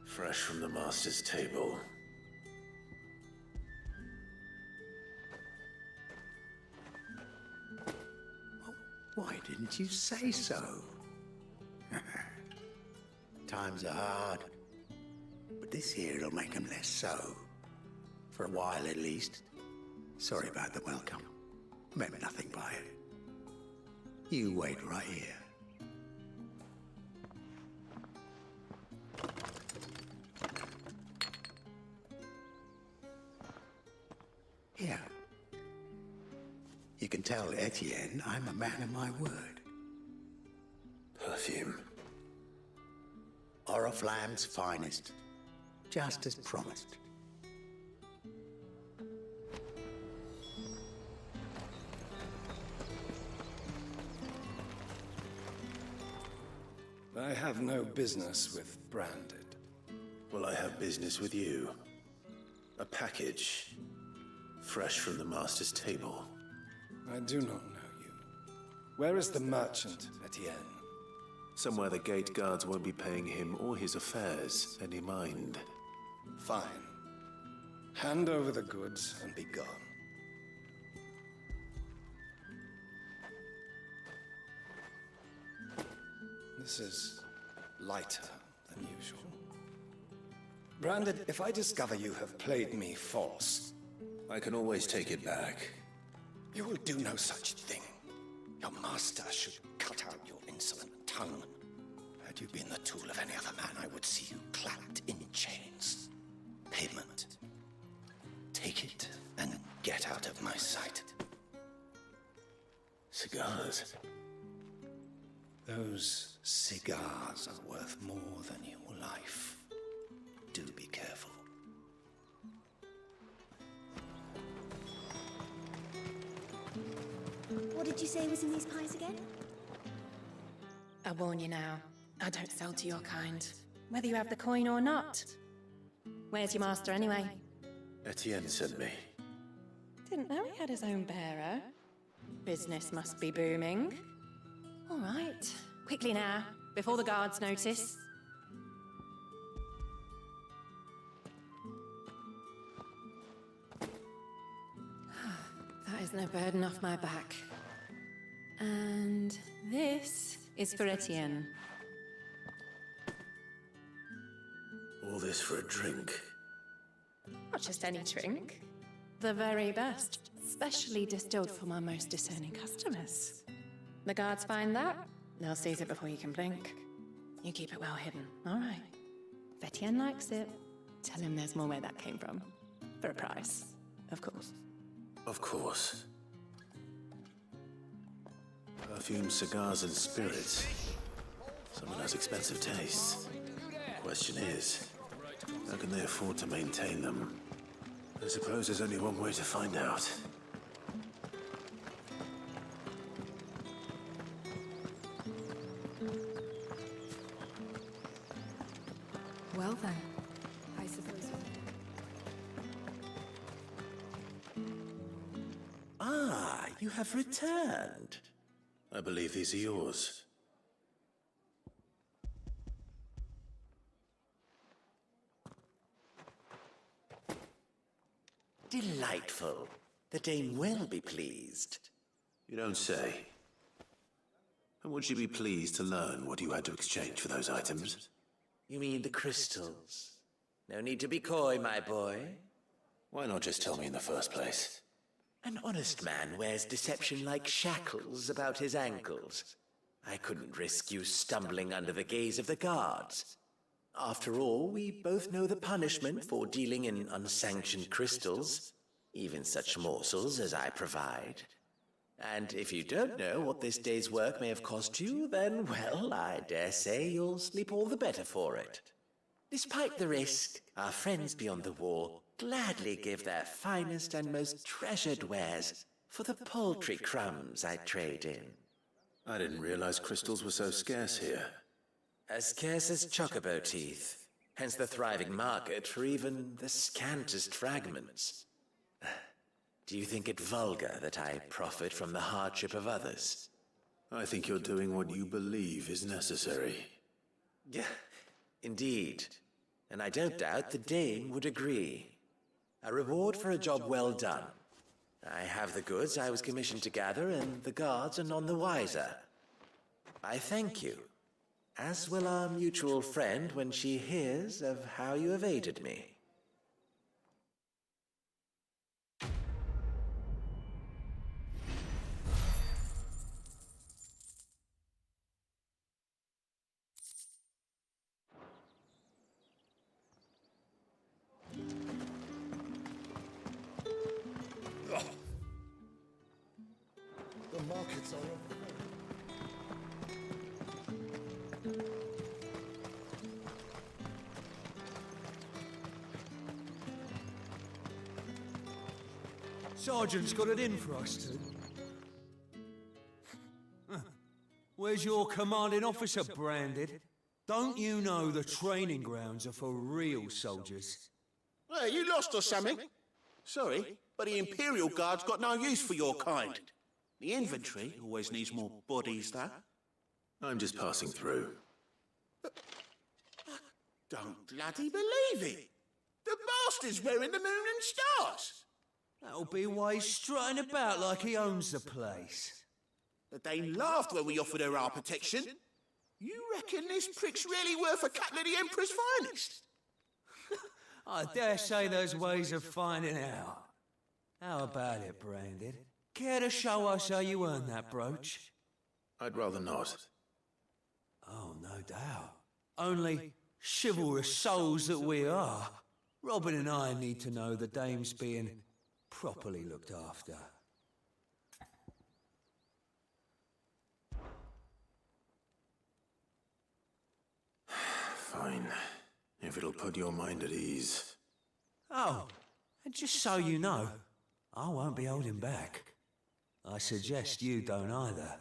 Fresh from the master's table. didn't you say so? Times are hard, but this here'll make them less so. For a while, at least. Sorry about the welcome. Meant nothing by it. You wait right here. Here. You can tell Etienne I'm a man of my word. Perfume. Oriflamme's finest. Just as promised. I have no business with Branded. Well, I have business with you. A package. Fresh from the Master's table. I do not know you. Where is the merchant, Etienne? Somewhere the gate guards won't be paying him or his affairs any mind. Fine. Hand over the goods and be gone. This is lighter than usual. Branded, if I discover you have played me false... I can always take it back. You will do no such thing. Your master should cut out your insolent tongue. Had you been the tool of any other man, I would see you clapped in chains. Payment. Take it and get out of my sight. Cigars. Those cigars are worth more than your life. Do be careful. What did you say was in these pies again? I warn you now, I don't sell to your kind, whether you have the coin or not. Where's your master anyway? Etienne sent me. Didn't know he had his own bearer. Business must be booming. All right, quickly now, before the guards notice. That is no burden off my back. And this is for Etienne. All this for a drink. Not just any drink. The very best, specially distilled for my most discerning customers. The guards find that, they'll seize it before you can blink. You keep it well hidden, all right? If Etienne likes it, tell him there's more where that came from. For a price, of course. Of course. Perfume, cigars, and spirits. Someone has expensive tastes. Question is, how can they afford to maintain them? I suppose there's only one way to find out. Well then, I suppose. Ah, you have returned. I believe these are yours. Delightful. The dame will be pleased. You don't say. And would she be pleased to learn what you had to exchange for those items? You mean the crystals? No need to be coy, my boy. Why not just tell me in the first place? An honest man wears deception like shackles about his ankles. I couldn't risk you stumbling under the gaze of the guards. After all, we both know the punishment for dealing in unsanctioned crystals, even such morsels as I provide. And if you don't know what this day's work may have cost you, then, well, I dare say you'll sleep all the better for it. Despite the risk, our friends beyond the wall gladly give their finest and most treasured wares for the paltry crumbs I trade in. I didn't realize crystals were so scarce here. As scarce as chocobo teeth, hence the thriving market for even the scantest fragments. Do you think it vulgar that I profit from the hardship of others? I think you're doing what you believe is necessary. Yeah, indeed. And I don't doubt the dame would agree. A reward for a job well done. I have the goods I was commissioned to gather, and the guards are none the wiser. I thank you. As will our mutual friend when she hears of how you evaded me. The markets are off. Sergeant's got it in for us two. Where's your commanding officer, Branded? Don't you know the training grounds are for real soldiers? Well, you lost or something? Sorry, but the Imperial Guard's got no use for your kind. The infantry always needs more bodies, though. I'm just passing through. Don't bloody believe it! The bastard's wearing the moon and stars! That'll be why he's strutting about like he owns the place. The Dane laughed when we offered her our protection. You reckon this prick's really worth a couple of the Emperor's finest? I dare say there's ways of finding out. How about it, Branded? Care to show us how you earned that brooch? I'd rather not. Oh, no doubt. Only chivalrous souls that we are, Robin and I need to know the dame's being properly looked after. Fine. If it'll put your mind at ease. Oh, and just so you know, I won't be holding back. I suggest you don't either.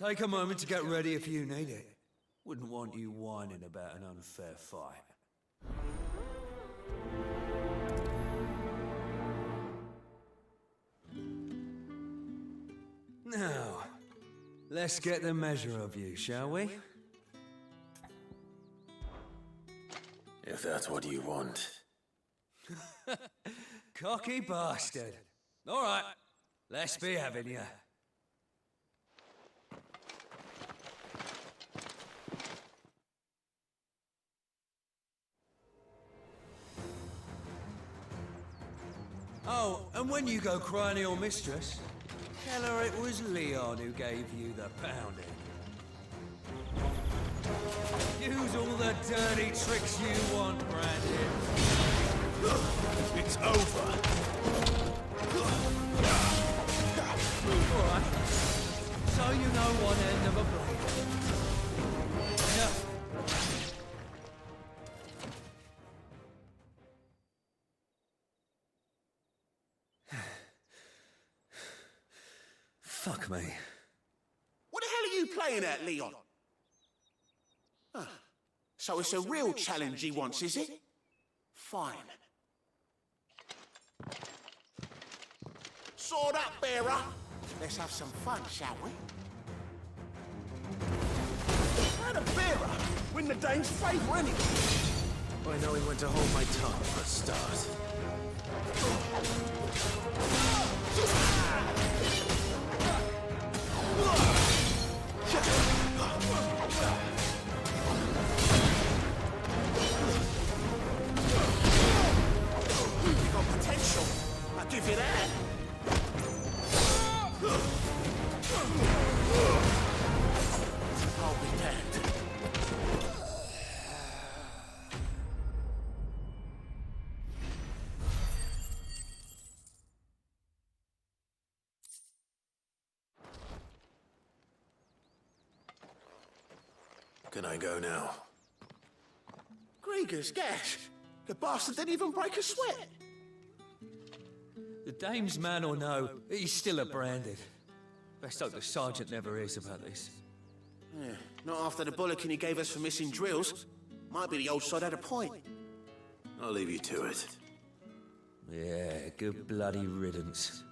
Take a moment to get ready if you need it. Wouldn't want you whining about an unfair fight. Now, let's get the measure of you, shall we? If that's what you want. Cocky bastard. All right, let's be having you. Oh, and when you go crying to your mistress, tell her it was Leon who gave you the pounding. Use all the dirty tricks you want, Brandon. It's over. All right. So you know one end of a blade. Fuck me. What the hell are you playing at, Leon? Ah, so it's a real challenge he wants, is it? Fine. Sword up, bearer. Let's have some fun, shall we? How the bearer win the Dane's favour anyway? I know he went to hold my tongue for a start. You got potential. I'll give you that. I'll be damned. Can I go now? Grieger's gash. The bastard didn't even break a sweat. The dame's man or no, he's still a Branded. Best hope the sergeant never hears about this. Yeah, not after the bollocking he gave us for missing drills. Might be the old sod had a point. I'll leave you to it. Yeah, good bloody riddance.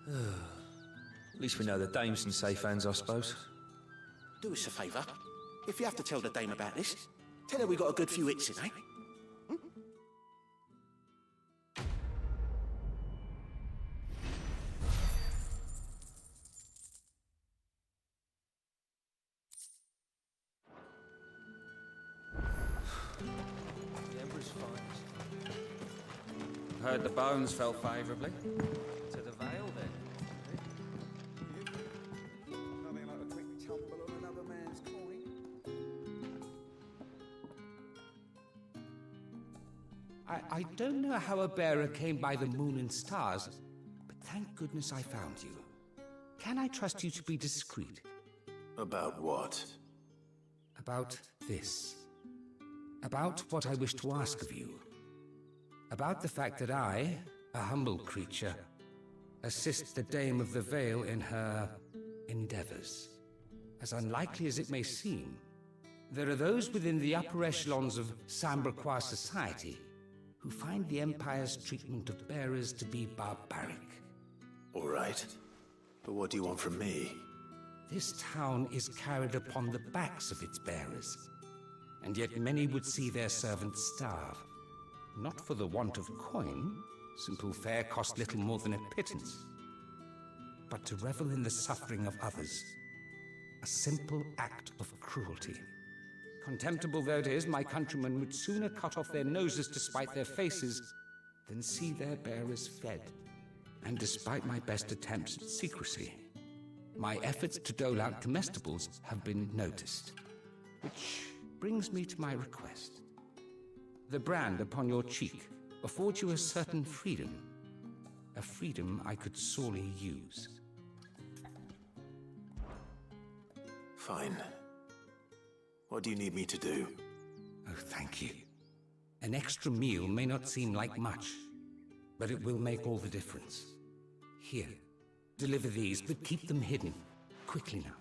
At least we know the dame's in safe hands, I suppose. Do us a favour. If you have to tell the dame about this, tell her we got a good few hits in, eh? Heard the bones fell favourably. To the Vale, then. Nothing like a quick tumble on another man's coin. I don't know how a bearer came by the moon and stars, but thank goodness I found you. Can I trust you to be discreet? About what? About this. About what I wish to ask of you. About the fact that I, a humble creature, assist the Dame of the Vale in her endeavors. As unlikely as it may seem, there are those within the upper echelons of Sambraquois society who find the Empire's treatment of bearers to be barbaric. All right. But what do you want from me? This town is carried upon the backs of its bearers, and yet many would see their servants starve. Not for the want of coin, simple fare cost little more than a pittance, but to revel in the suffering of others, a simple act of cruelty. Contemptible though it is, my countrymen would sooner cut off their noses to spite their faces than see their bearers fed. And despite my best attempts at secrecy, my efforts to dole out comestibles have been noticed. Which brings me to my request. The brand upon your cheek affords you a certain freedom. A freedom I could sorely use. Fine. What do you need me to do? Oh, thank you. An extra meal may not seem like much, but it will make all the difference. Here, deliver these, but keep them hidden. Quickly now.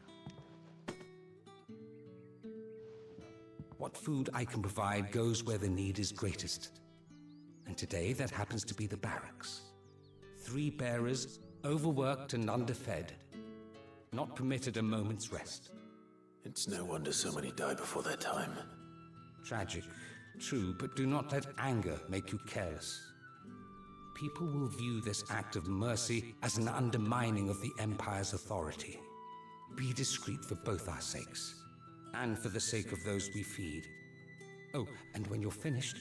What food I can provide goes where the need is greatest. And today, that happens to be the barracks. 3 bearers, overworked and underfed, not permitted a moment's rest. It's no wonder so many die before their time. Tragic, true, but do not let anger make you careless. People will view this act of mercy as an undermining of the Empire's authority. Be discreet for both our sakes, and for the sake of those we feed. Oh, and when you're finished,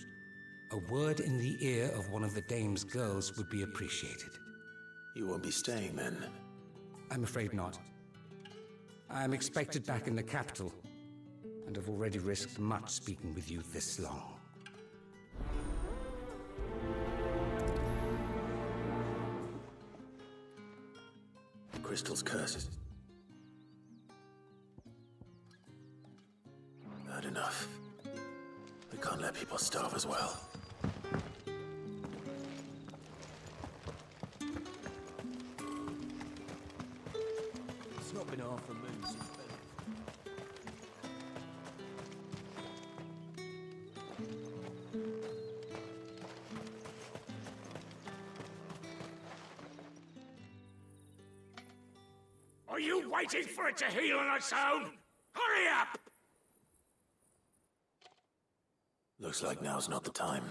a word in the ear of one of the Dame's girls would be appreciated. You won't be staying then? I'm afraid not. I'm expected back in the capital, and have already risked much speaking with you this long. Crystal's curses. Not enough. We can't let people starve as well. It's not been half a moon since Are you waiting for it to heal on its own? Hurry up! Looks like now's not the time.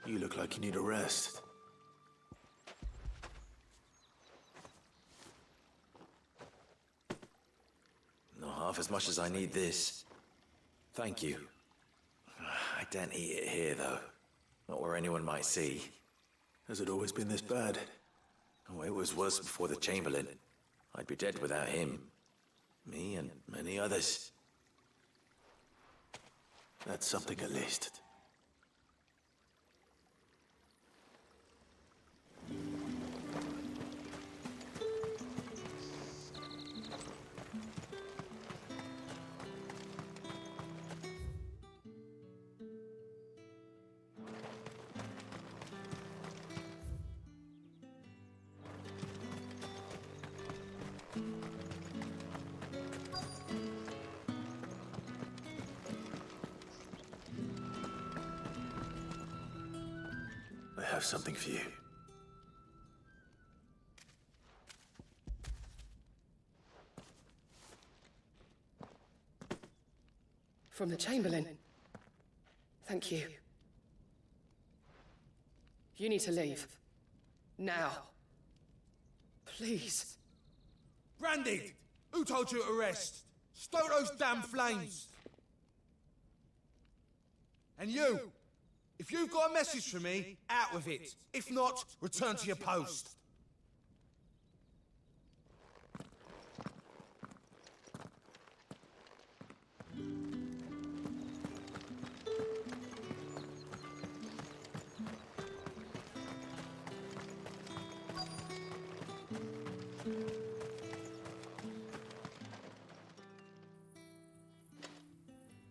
You look like you need a rest. Not half as much as I need this. Thank you. I daren't eat it here, though. Not where anyone might see. Has it always been this bad? Oh, it was worse before the Chamberlain. I'd be dead without him. Me and many others. That's something at least. I have something for you. From the Chamberlain. Thank you. You need to leave. Now. Please. Brandy! Who told you to rest? Stoke those damn flames! And you! If you've got a message for me, out with it. If not, return to your post.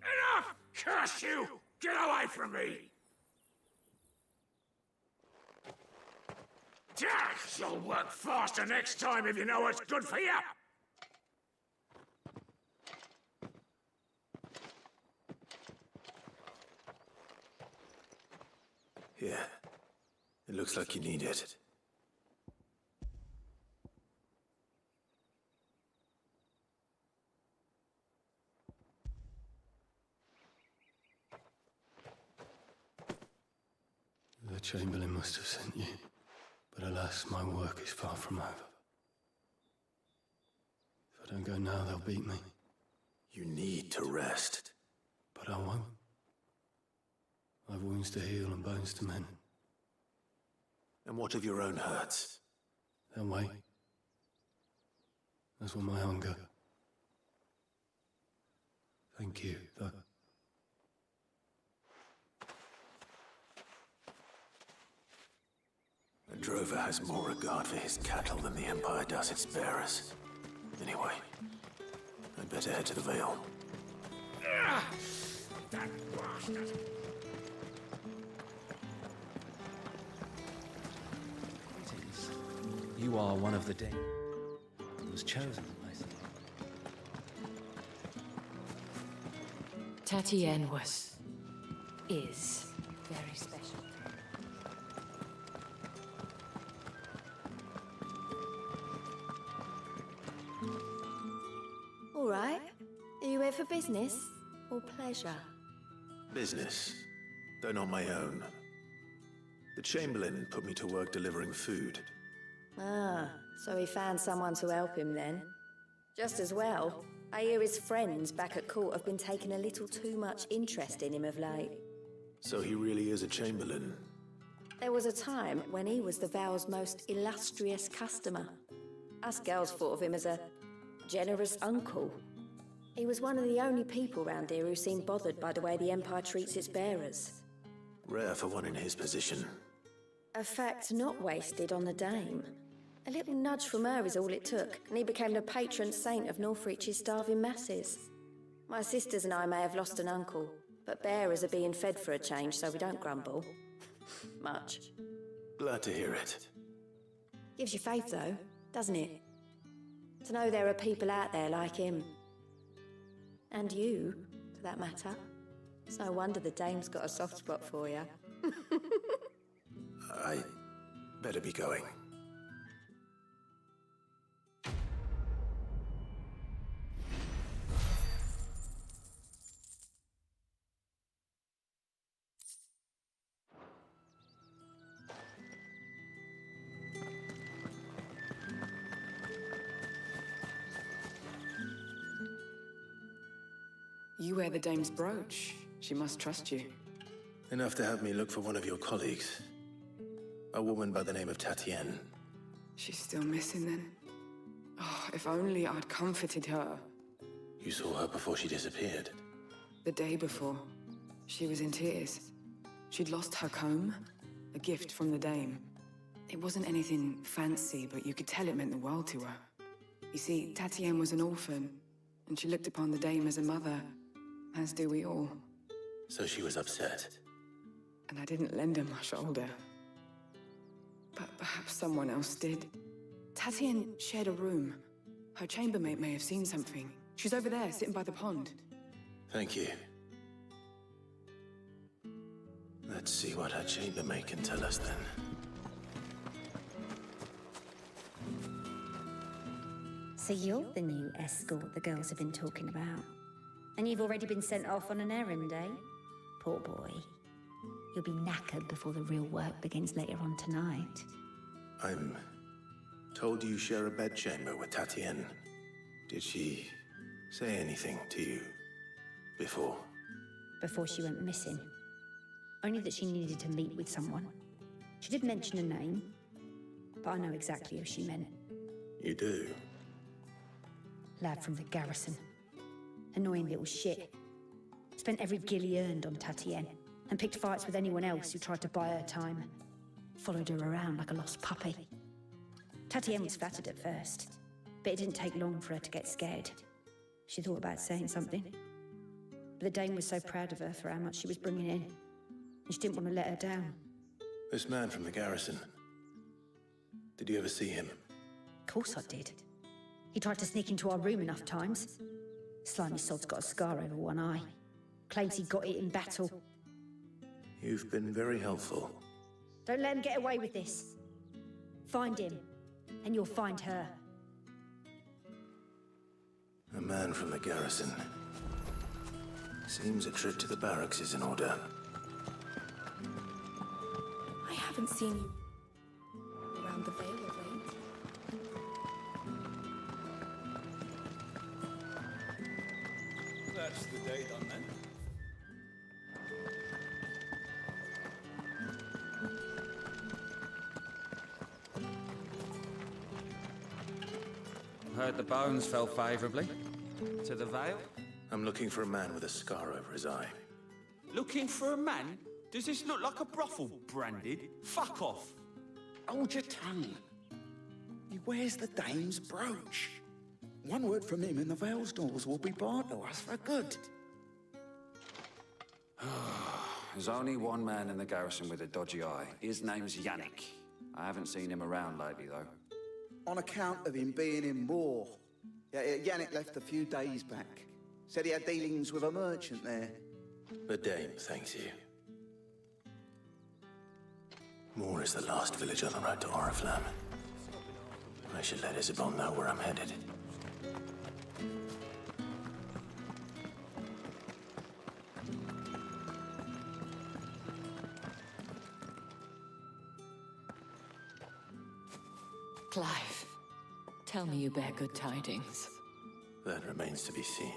Enough! Curse you! Get away from me! You'll work faster next time if you know what's good for you! Here. It looks like you need it. The Chamberlain must have sent you. But alas, my work is far from over. If I don't go now, they'll beat me. You need to rest. But I won't. I've wounds to heal and bones to mend. And what of your own hurts? They'll wait. As will my hunger. Thank you, though. A drover has more regard for his cattle than the Empire does its bearers. Anyway, I'd better head to the Vale. That bastard! You are one of the Dane. Was chosen, I see. Tatien is very special. All right. Are you here for business or pleasure? Business, though not my own. The Chamberlain put me to work delivering food. Ah, so he found someone to help him then. Just as well. I hear his friends back at court have been taking a little too much interest in him of late. So he really is a Chamberlain. There was a time when he was the Vale's most illustrious customer. Us girls thought of him as a generous uncle. He was one of the only people round here who seemed bothered by the way the Empire treats its bearers. Rare for one in his position. A fact not wasted on the Dame. A little nudge from her is all it took, and he became the patron saint of Northreach's starving masses. My sisters and I may have lost an uncle, but bearers are being fed for a change, so we don't grumble. Much. Glad to hear it. Gives you faith, though, doesn't it? To know there are people out there like him. And you, for that matter. It's no wonder the Dame's got a soft spot for you. I better be going. You wear the Dame's brooch. She must trust you. Enough to have me look for one of your colleagues. A woman by the name of Tatien. She's still missing then? Oh, if only I'd comforted her. You saw her before she disappeared? The day before. She was in tears. She'd lost her comb, a gift from the Dame. It wasn't anything fancy, but you could tell it meant the world to her. You see, Tatien was an orphan, and she looked upon the Dame as a mother, as do we all. So she was upset. And I didn't lend her my shoulder. But perhaps someone else did. Tatien shared a room. Her chambermaid may have seen something. She's over there, sitting by the pond. Thank you. Let's see what her chambermaid can tell us then. So you're the new escort the girls have been talking about. And you've already been sent off on an errand, eh? Poor boy. You'll be knackered before the real work begins later on tonight. I'm told you share a bedchamber with Tatienne. Did she say anything to you before? Before she went missing. Only that she needed to meet with someone. She did mention a name, but I know exactly who she meant. You do? Lad from the garrison. Annoying little shit. Spent every gil he earned on Tatienne, and picked fights with anyone else who tried to buy her time. Followed her around like a lost puppy. Tatienne was flattered at first, but it didn't take long for her to get scared. She thought about saying something. But the Dame was so proud of her for how much she was bringing in, and she didn't want to let her down. This man from the garrison. Did you ever see him? Of course I did. He tried to sneak into our room enough times. Slimy sod's got a scar over one eye. Claims he got it in battle. You've been very helpful. Don't let him get away with this. Find him, and you'll find her. A man from the garrison. Seems a trip to the barracks is in order. I haven't seen you around the Vale of late. That's the day done then. Heard the bones fell favourably. To the Vale? I'm looking for a man with a scar over his eye. Looking for a man? Does this look like a brothel, Branded? Fuck off! Hold your tongue. He wears the Dame's brooch. One word from him and the Vale's doors will be barred to us for good. There's only one man in the garrison with a dodgy eye. His name's Yannick. I haven't seen him around lately, though. On account of him being in war. Yeah, Yannick left a few days back. Said he had dealings with a merchant there. The Dame thanks you. Moor is the last village on the road to Oriflamme. I should let Isabel know where I'm headed. Clive, tell me you bear good tidings. That remains to be seen.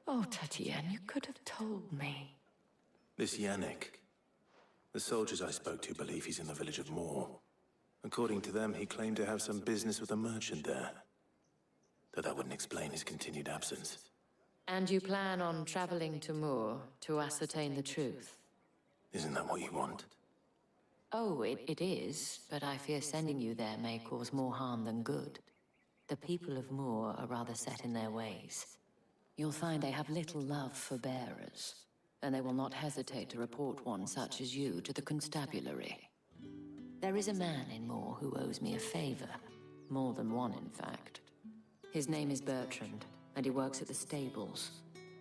Oh, Tatienne, you could have told me. This Yannick. The soldiers I spoke to believe he's in the village of Moor. According to them, he claimed to have some business with a merchant there. Though that wouldn't explain his continued absence. And you plan on traveling to Moor to ascertain the truth? Isn't that what you want? Oh, it is, but I fear sending you there may cause more harm than good. The people of Moor are rather set in their ways. You'll find they have little love for bearers, and they will not hesitate to report one such as you to the constabulary. There is a man in Moor who owes me a favor. More than one, in fact. His name is Bertrand, and he works at the stables.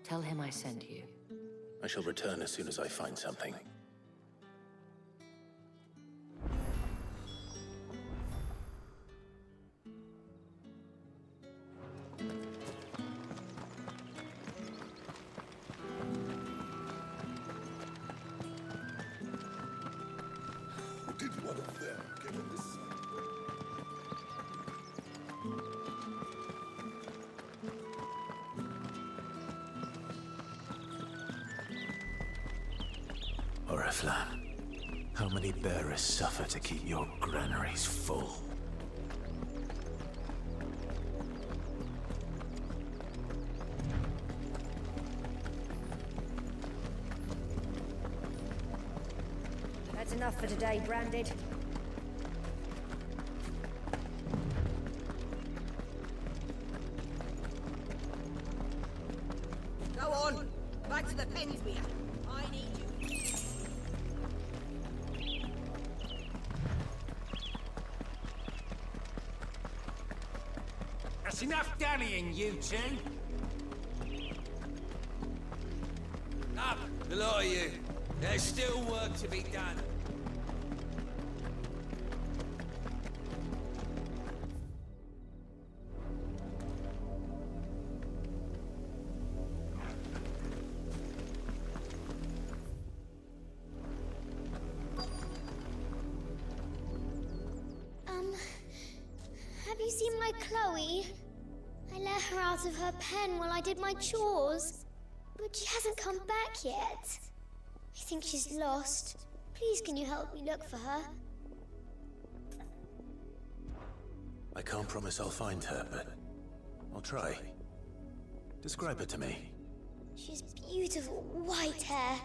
Tell him I sent you. I shall return as soon as I find something. Did one of them get in this? Oriflamme, how many bearers suffer to keep your granaries full? That's enough for today, Branded. Go on! Back to the Pensmere! I need you! That's enough dallying, you two! Up, the lot of you. There's still work to be done. you seen my Chloe? I let her out of her pen while I did my chores. But she hasn't come back yet. I think she's lost. Please, can you help me look for her? I can't promise I'll find her, but I'll try. Describe her to me. She's beautiful white hair.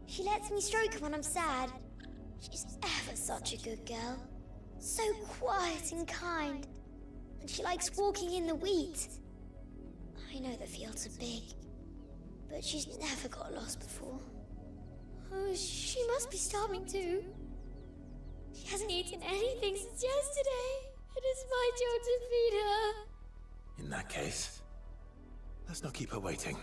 She lets me stroke her when I'm sad. She's ever such a good girl. So quiet and kind. And she likes walking in the wheat. I know the fields are big, but she's never got lost before. Oh, she must be starving too. She hasn't eaten anything since yesterday. It is my job to feed her. In that case, let's not keep her waiting.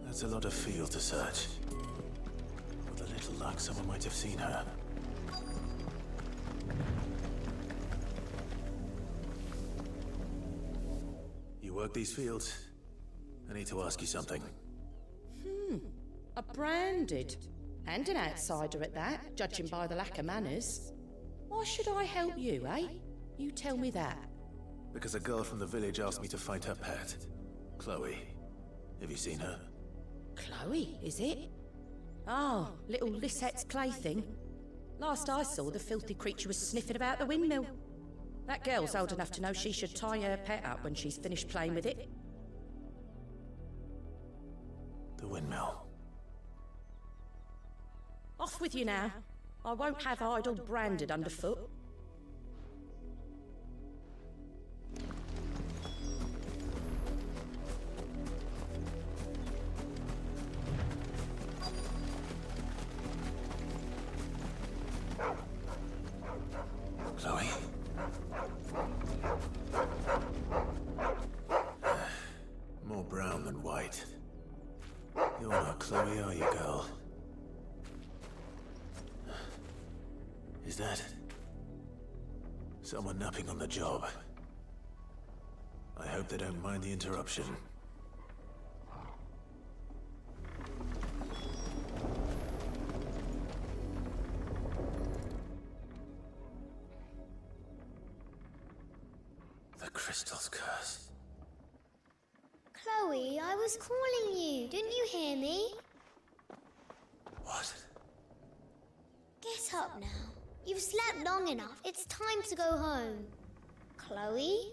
That's a lot of field to search. With a little luck, someone might have seen her. You work these fields? I need to ask you something. A branded. And an outsider at that, judging by the lack of manners. Why should I help you, eh? You tell me that. Because a girl from the village asked me to find her pet. Chloe. Have you seen her? Chloe, is it? Oh, little Lisette's plaything. Last I saw, the filthy creature was sniffing about the windmill. That girl's old enough to know she should tie her pet up when she's finished playing with it. The windmill. Off with you now. I won't have idle branded underfoot. Chloe? More brown than white. You're not Chloe, are you, girl? Is that someone napping on the job? I hope they don't mind the interruption. The crystal's curse. Chloe, I was calling you. Didn't you hear me? What? Get up now. You've slept long enough. It's time to go home. Chloe?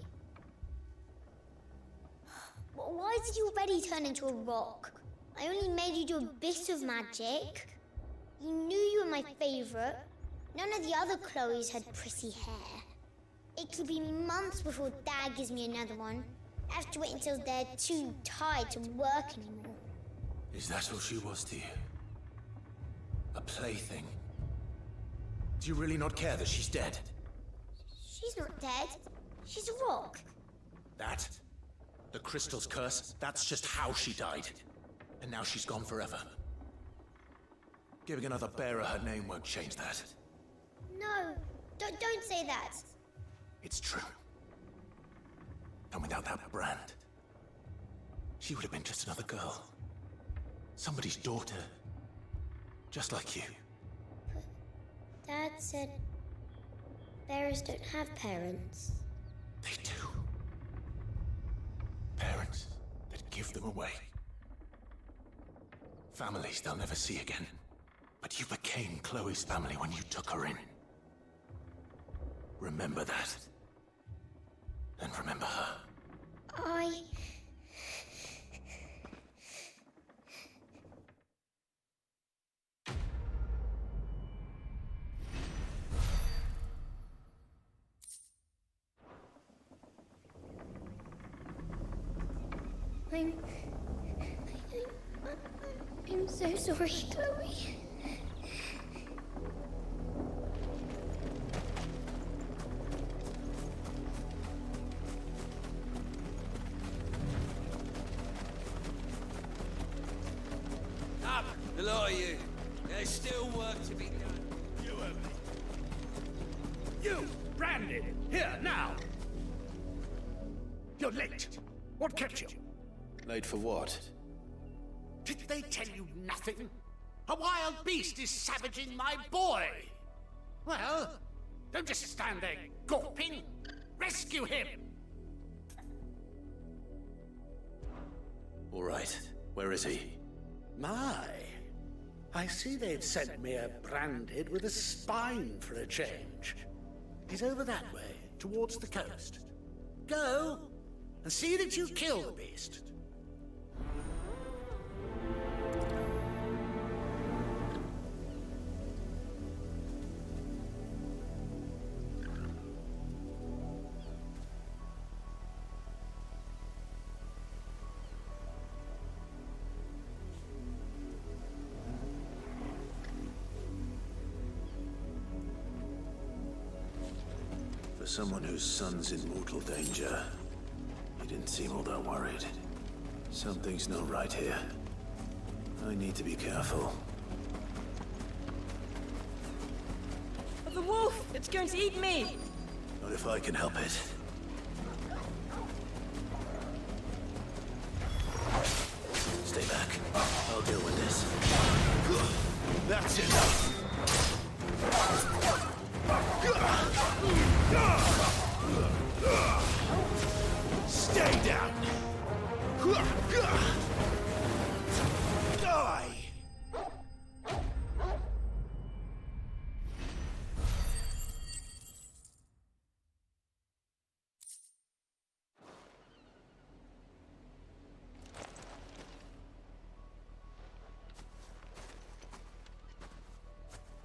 Why did you already turn into a rock? I only made you do a bit of magic. You knew you were my favorite. None of the other Chloes had pretty hair. It could be months before Dad gives me another one. I have to wait until they're too tired to work anymore. Is that all she was to you? A plaything? Do you really not care that she's dead? She's not dead. She's a rock. That? The crystal's curse? That's just how she died. And now she's gone forever. Giving another bearer her name won't change that. No, don't say that. It's true. And without that brand, she would have been just another girl. Somebody's daughter. Just like you. Dad said bearers don't have parents. They do. Parents that give them away. Families they'll never see again. But you became Chloe's family when you took her in. Remember that. And remember her. I'm so sorry, Chloe. Up, the lot of you. There's still work to be done. You, Branded, here, now! You're late. What kept you? Late for what? Did they tell you nothing? A wild beast is savaging my boy. Well, don't just stand there gawping. Rescue him! All right. Where is he? My. I see they've sent me a branded with a spine for a change. He's over that way, towards the coast. Go, and see that you kill the beast. For someone whose son's in mortal danger, he didn't seem all that worried. Something's not right here. I need to be careful. The wolf! It's going to eat me! Not if I can help it. Stay back. I'll deal with this. That's enough! Stay down! Die!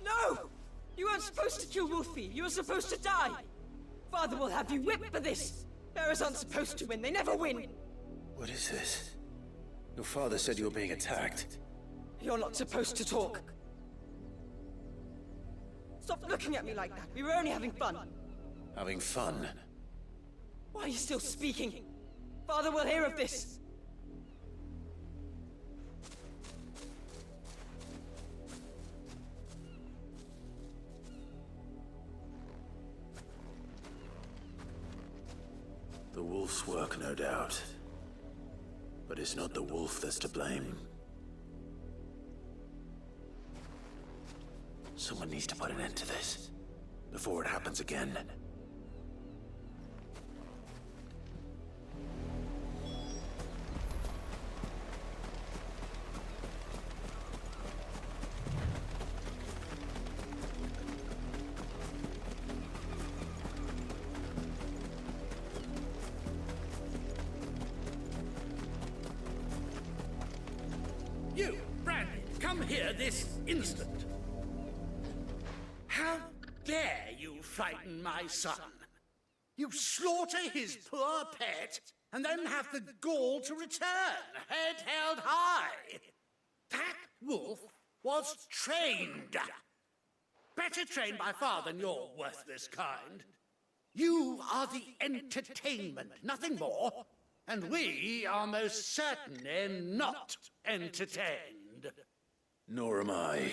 No! You weren't supposed to kill Wolfie. You were supposed to die. Father will have you whipped for this. Bearers aren't supposed to win. They never win. What is this? Your father said you were being attacked. You're not supposed to talk. Stop looking at me like that. We were only having fun. Having fun? Why are you still speaking? Father will hear of this. The wolf's work, no doubt. But it's not the wolf that's to blame. Someone needs to put an end to this, before it happens again. You, Brandy, come here this instant. How dare you frighten my son? You slaughter his poor pet, and then have the gall to return, head held high. That wolf was trained. Better trained by far than your worthless kind. You are the entertainment, nothing more. And we are most certainly not entertained. Nor am I.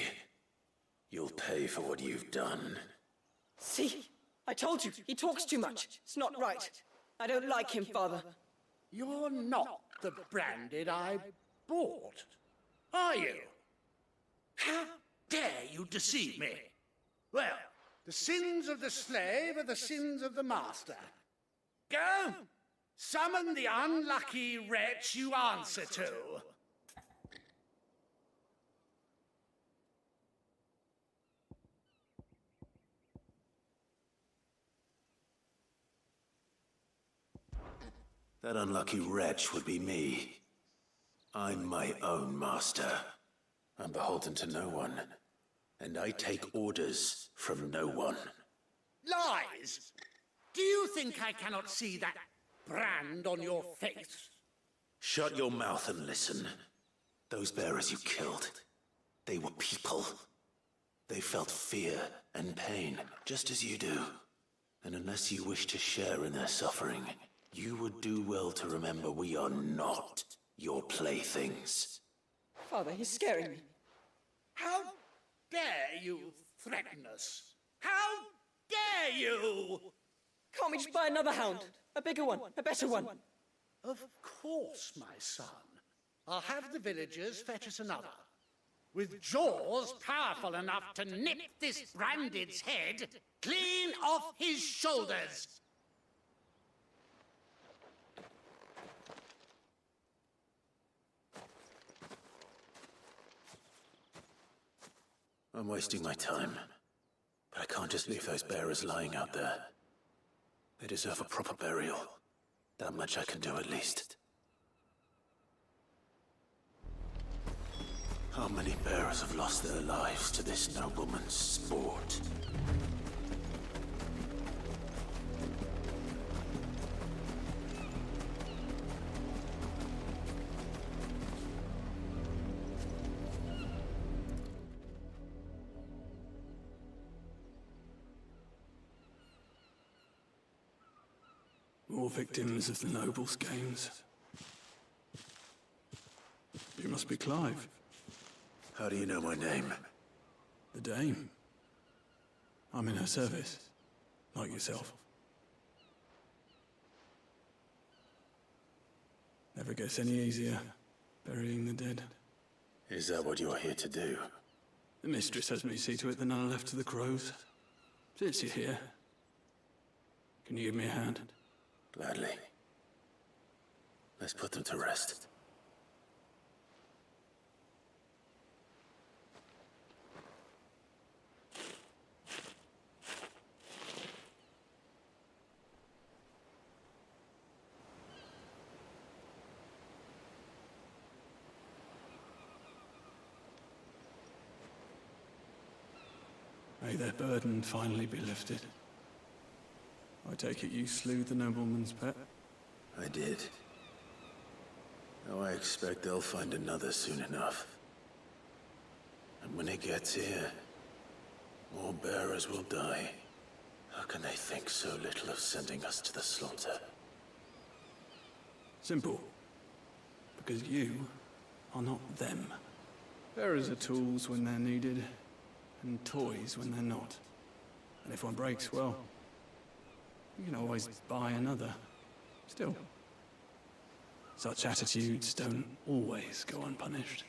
You'll pay for what you've done. See? I told you, he talks too much. It's not right. I don't like him, Father. You're not the branded I bought, are you? How dare you deceive me? Well, the sins of the slave are the sins of the master. Go! Summon the unlucky wretch you answer to. That unlucky wretch would be me. I'm my own master. I'm beholden to no one. And I take orders from no one. Lies! Do you think I cannot see that brand on your face? Shut your mouth and listen. Those bearers you killed, they were people. They felt fear and pain, just as you do. And unless you wish to share in their suffering, you would do well to remember we are not your playthings. Father, he's scaring me. How dare you threaten us? How dare you? Can't we just buy another hound? A bigger one, a better one. Of course, my son. I'll have the villagers fetch us another. with jaws powerful enough to nip this Branded's head clean off his shoulders. I'm wasting my time. But I can't just leave those bearers lying out there. They deserve a proper burial. That much I can do at least. How many bearers have lost their lives to this nobleman's sport? More victims of the Nobles' games. You must be Clive. How do you know my name? The Dame. I'm in her service, like yourself. Never gets any easier, burying the dead. Is that what you're here to do? The mistress has me see to it that none are left to the crows. Since you're here, can you give me a hand? Gladly. Let's put them to rest. May their burden finally be lifted. I take it you slew the nobleman's pet? I did. Now I expect they'll find another soon enough. And when it gets here, more bearers will die. How can they think so little of sending us to the slaughter? Simple. Because you are not them. Bearers are tools when they're needed, and toys when they're not. And if one breaks, well, you can always buy another. Still, such attitudes don't always go unpunished.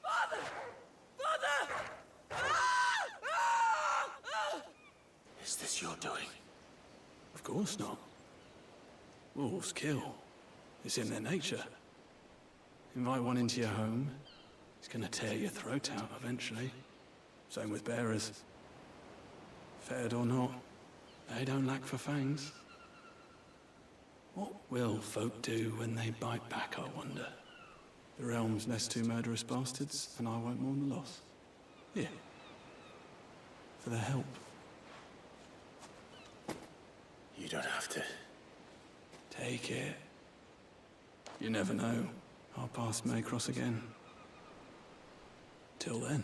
Father! Father! Is this your doing? Of course not. Wolves kill. It's in their nature. Invite one into your home, he's gonna tear your throat out eventually. Same with bearers. Fed or not, they don't lack for fangs. What will folk do when they bite back, I wonder? The realm's nest two murderous bastards, and I won't mourn the loss. Here. For their help. You don't have to. Take it. You never know. Our paths may cross again. Till then.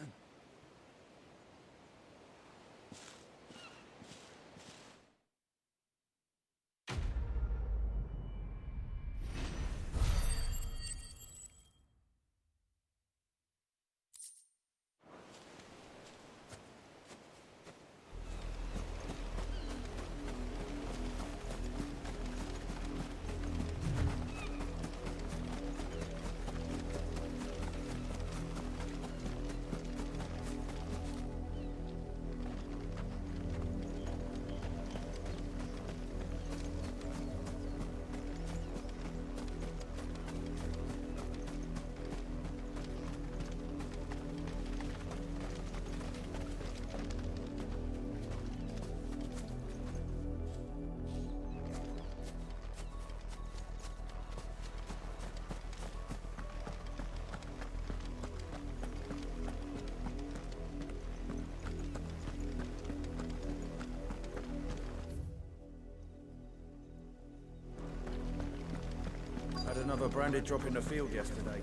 Had another branded drop in the field yesterday.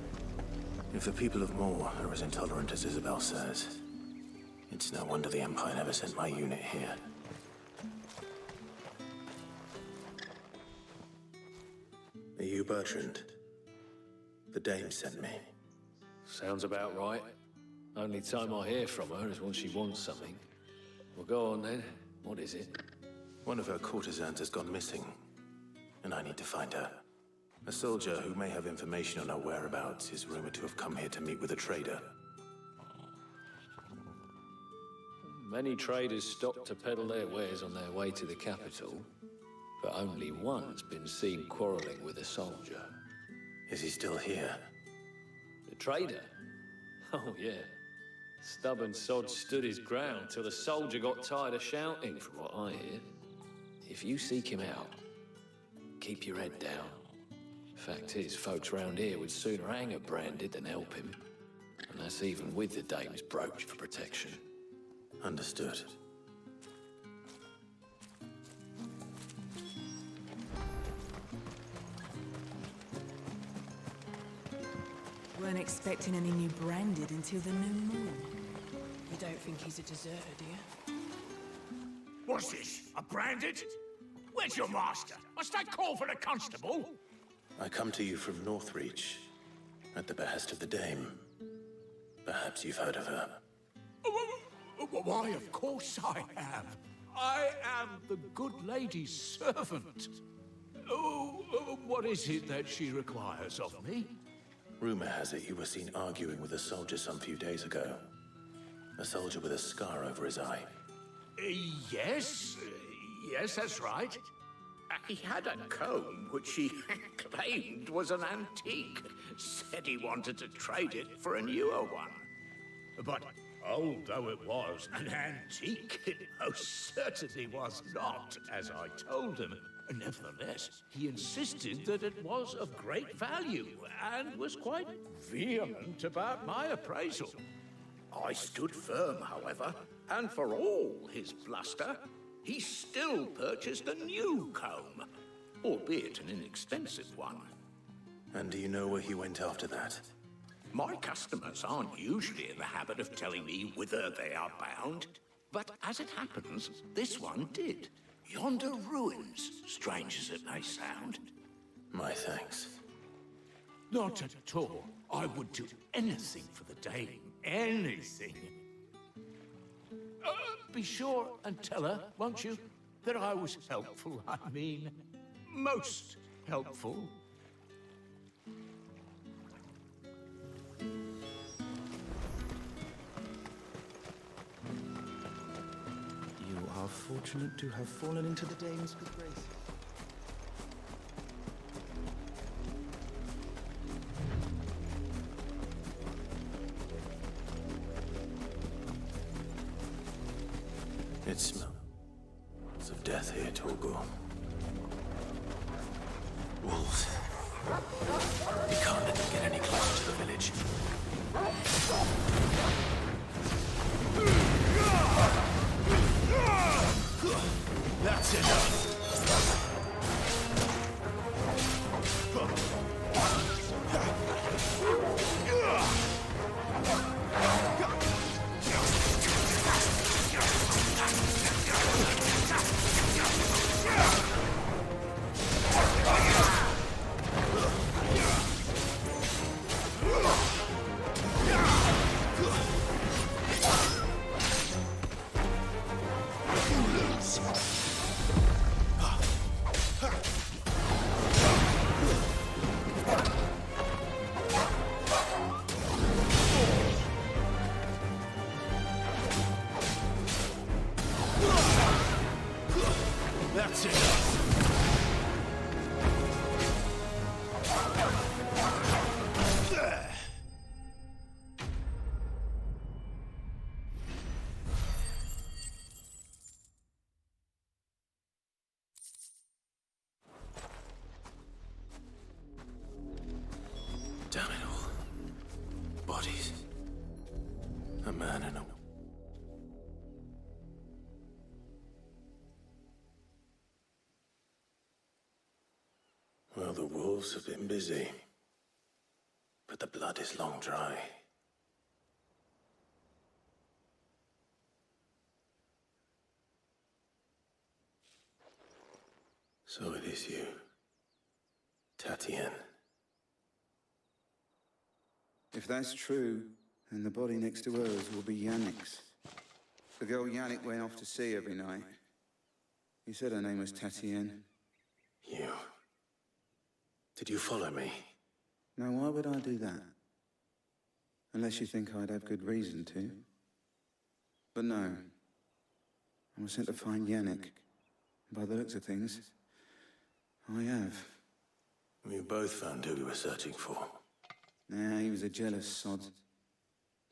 If the people of Moor are as intolerant as Isabel says, it's no wonder the Empire never sent my unit here. Are you Bertrand? The Dame sent me. Sounds about right. Only time I hear from her is when she wants something. Well, go on then. What is it? One of her courtesans has gone missing. and I need to find her. A soldier who may have information on her whereabouts is rumored to have come here to meet with a trader. Many traders stop to peddle their wares on their way to the capital, but only one's been seen quarreling with a soldier. Is he still here? The trader? Oh, yeah. Stubborn sod stood his ground till the soldier got tired of shouting, from what I hear. If you seek him out, keep your head down. Fact is, folks round here would sooner hang a branded than help him. And that's even with the dame's brooch for protection. Understood. Weren't expecting any new branded until the new moon. You don't think he's a deserter, do you? What's this? A branded? Where's your master? Must I call for the constable? I come to you from Northreach, at the behest of the Dame. Perhaps you've heard of her. Why, of course I have. I am the good lady's servant. What is it that she requires of me? Rumor has it you were seen arguing with a soldier some few days ago. A soldier with a scar over his eye. Yes, that's right. He had a comb which he claimed was an antique. Said he wanted to trade it for a newer one. But old though it was, an antique it most certainly was not, as I told him. Nevertheless, he insisted that it was of great value, and was quite vehement about my appraisal. I stood firm, however, and for all his bluster, he still purchased a new comb, albeit an inexpensive one. And do you know where he went after that? My customers aren't usually in the habit of telling me whither they are bound, but as it happens, this one did. Yonder ruins, strange as it may sound. My thanks. Not at all. I would do anything for the Dame. Anything. Be sure and tell her, won't you, that I was helpful. I mean, most helpful. You are fortunate to have fallen into the Dame's good grace. It smells of death here, Torgor. Wolves. We can't let them get any closer to the village. That's enough. That's enough. Damn it all. Bodies. A man and a... Well, the wolves have been busy. But the blood is long dry. So it is you, Tatien. If that's true, then the body next to hers will be Yannick's. The girl Yannick went off to see every night. He said her name was Tatien. You. Did you follow me? Now, why would I do that? Unless you think I'd have good reason to. But no. I was sent to find Yannick. By the looks of things, I have. We both found who we were searching for. Nah, he was a jealous sod.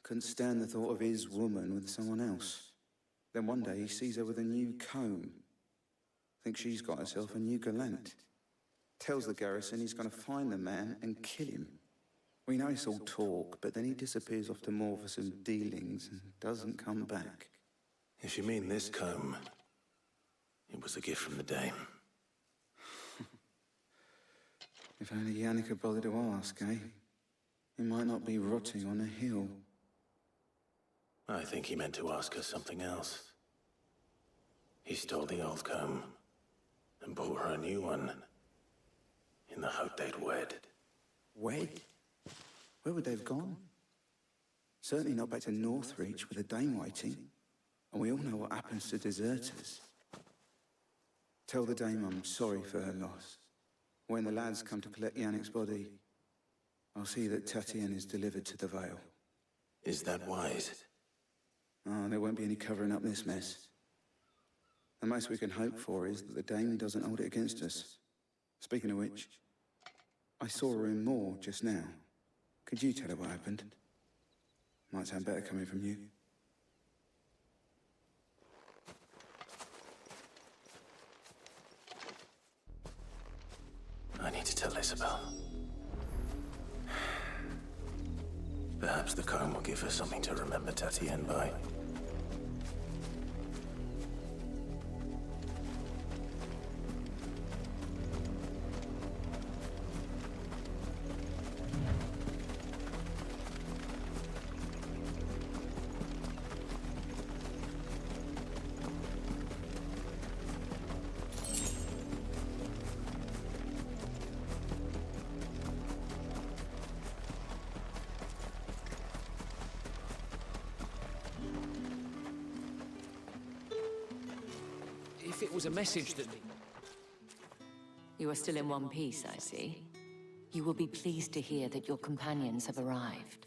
Couldn't stand the thought of his woman with someone else. Then one day he sees her with a new comb. Thinks she's got herself a new gallant. Tells the garrison he's gonna find the man and kill him. We know it's all talk, but then he disappears off to Moor for some dealings and doesn't come back. If you mean this comb, it was a gift from the Dame. If only Yannick had bothered to ask, eh? He might not be rotting on a hill. I think he meant to ask her something else. He stole the old comb and bought her a new one in the hope they'd wed. Wed? Where would they have gone? Certainly not back to Northreach with a Dame waiting. And we all know what happens to deserters. Tell the Dame I'm sorry for her loss. When the lads come to collect Yannick's body, I'll see that Tatien is delivered to the Vale. Is that wise? Oh, there won't be any covering up this mess. The most we can hope for is that the Dame doesn't hold it against us. Speaking of which, I saw her in Moor just now. Could you tell her what happened? Might sound better coming from you. I need to tell Isabel. Perhaps the comb will give her something to remember Tatien by. If it was a message that... You are still in one piece, I see. You will be pleased to hear that your companions have arrived.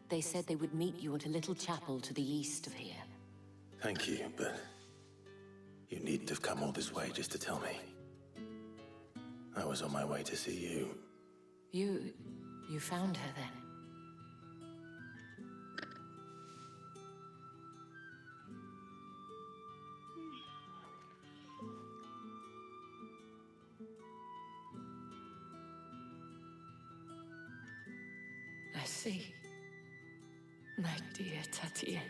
They said they would meet you at a little chapel to the east of here. Thank you, but you needn't have come all this way just to tell me. I was on my way to see you. You found her then? I see. My dear Tatien.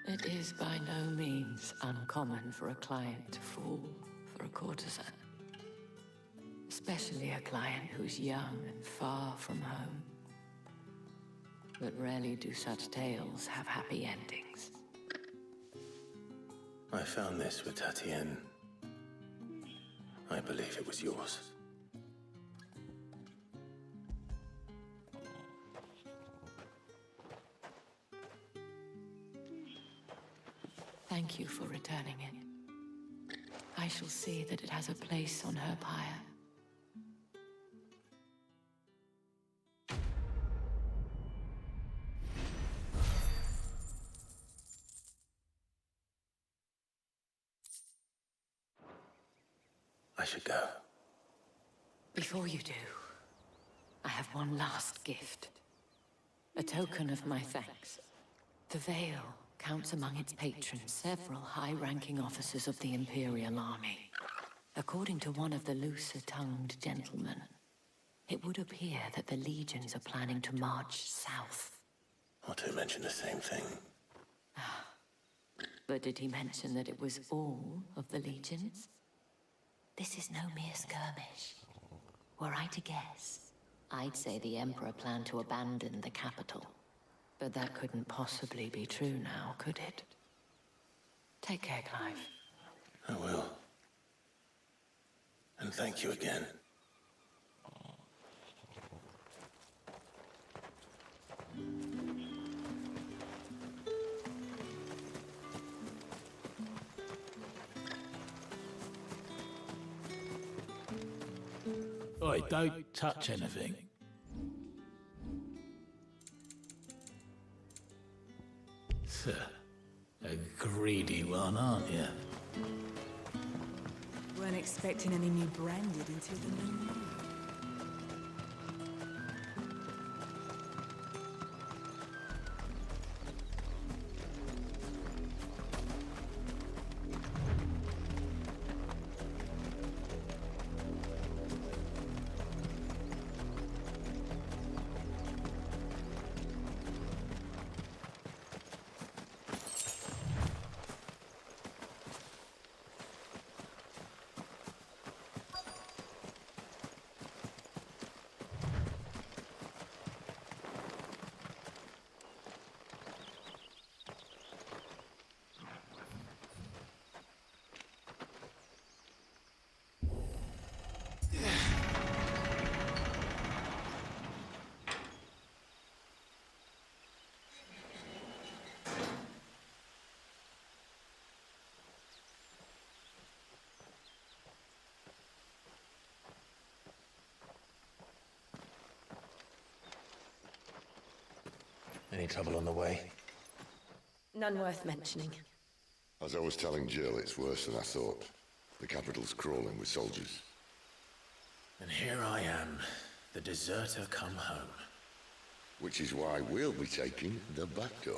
It is by no means uncommon for a client to fall for a courtesan. Especially a client who's young and far from home. But rarely do such tales have happy endings. I found this with Tatien. I believe it was yours. Thank you for returning it. I shall see that it has a place on her pyre. I should go. Before you do, I have one last gift. A token of my thanks. The Vale counts among its patrons several high-ranking officers of the Imperial Army. According to one of the looser-tongued gentlemen, it would appear that the legions are planning to march south. Otto mentioned the same thing. But did he mention that it was all of the legions? This is no mere skirmish. Were I to guess, I'd say the Emperor planned to abandon the capital. But that couldn't possibly be true now, could it? Take care, Clive. I will. And thank you again. Oi, don't touch anything. Sir, a greedy one, aren't you? Weren't expecting any new branded until the new moon. Any trouble on the way? None worth mentioning. As I was telling Jill, it's worse than I thought. The capital's crawling with soldiers. And here I am, the deserter come home. Which is why we'll be taking the back door.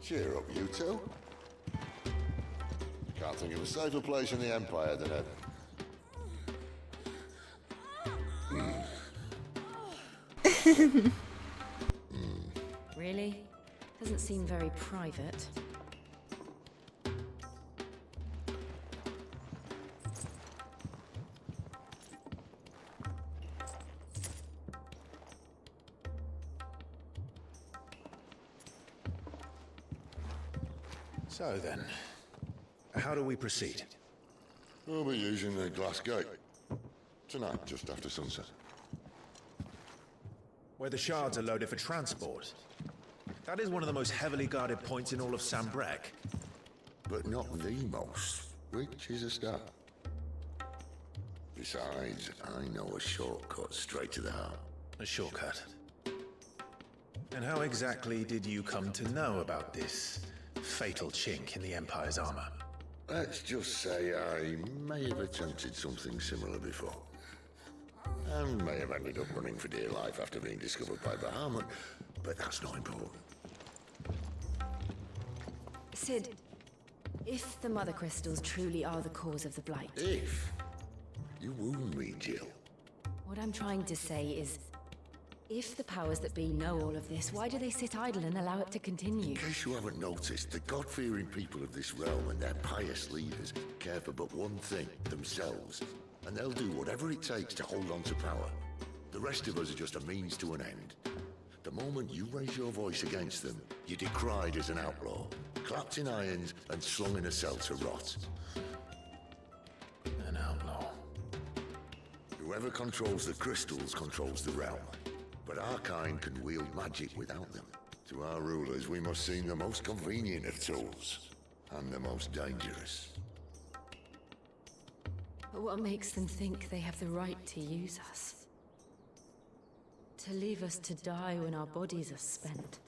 Cheer up, you two. Can't think of a safer place in the Empire than Heaven. Really? Doesn't seem very private. So then, how do we proceed? We'll be using the glass gate. Tonight, just after sunset. Where the shards are loaded for transport. That is one of the most heavily guarded points in all of Sambrec. But not the most, which is a start. Besides, I know a shortcut straight to the heart. A shortcut? And how exactly did you come to know about this fatal chink in the Empire's armor? Let's just say I may have attempted something similar before. And may have ended up running for dear life after being discovered by Bahamut, but that's not important. Sid, if the Mother Crystals truly are the cause of the Blight... If? You wound me, Jill. What I'm trying to say is, if the powers that be know all of this, why do they sit idle and allow it to continue? In case you haven't noticed, the God-fearing people of this realm and their pious leaders care for but one thing, themselves. And they'll do whatever it takes to hold on to power. The rest of us are just a means to an end. The moment you raise your voice against them, you're decried as an outlaw, clapped in irons and slung in a cell to rot. An outlaw. Whoever controls the crystals controls the realm. But our kind can wield magic without them. To our rulers, we must seem the most convenient of tools, and the most dangerous. But what makes them think they have the right to use us? To leave us to die when our bodies are spent?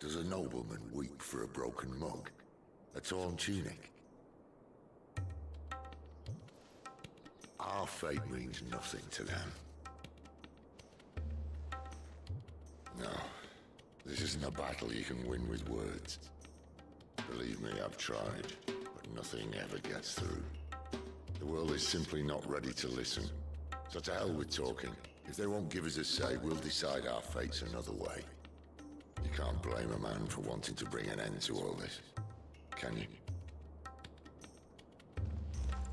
Does a nobleman weep for a broken mug? A torn tunic? Our fate means nothing to them. No, this isn't a battle you can win with words. Believe me, I've tried, but nothing ever gets through. The world is simply not ready to listen. So to hell with talking. If they won't give us a say, we'll decide our fates another way. You can't blame a man for wanting to bring an end to all this, can you?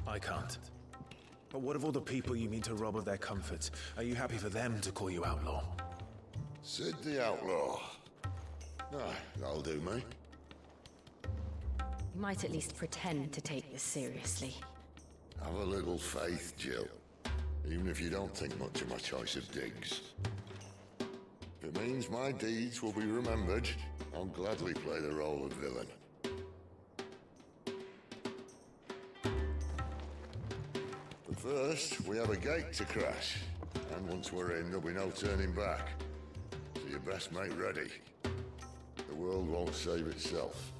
I can't. But what of all the people you mean to rob of their comforts? Are you happy for them to call you outlaw? Sid the Outlaw. Ah, that'll do me. You might at least pretend to take this seriously. Have a little faith, Jill. Even if you don't think much of my choice of digs. If it means my deeds will be remembered, I'll gladly play the role of villain. But first, we have a gate to crash. And once we're in, there'll be no turning back. So you best make ready. The world won't save itself.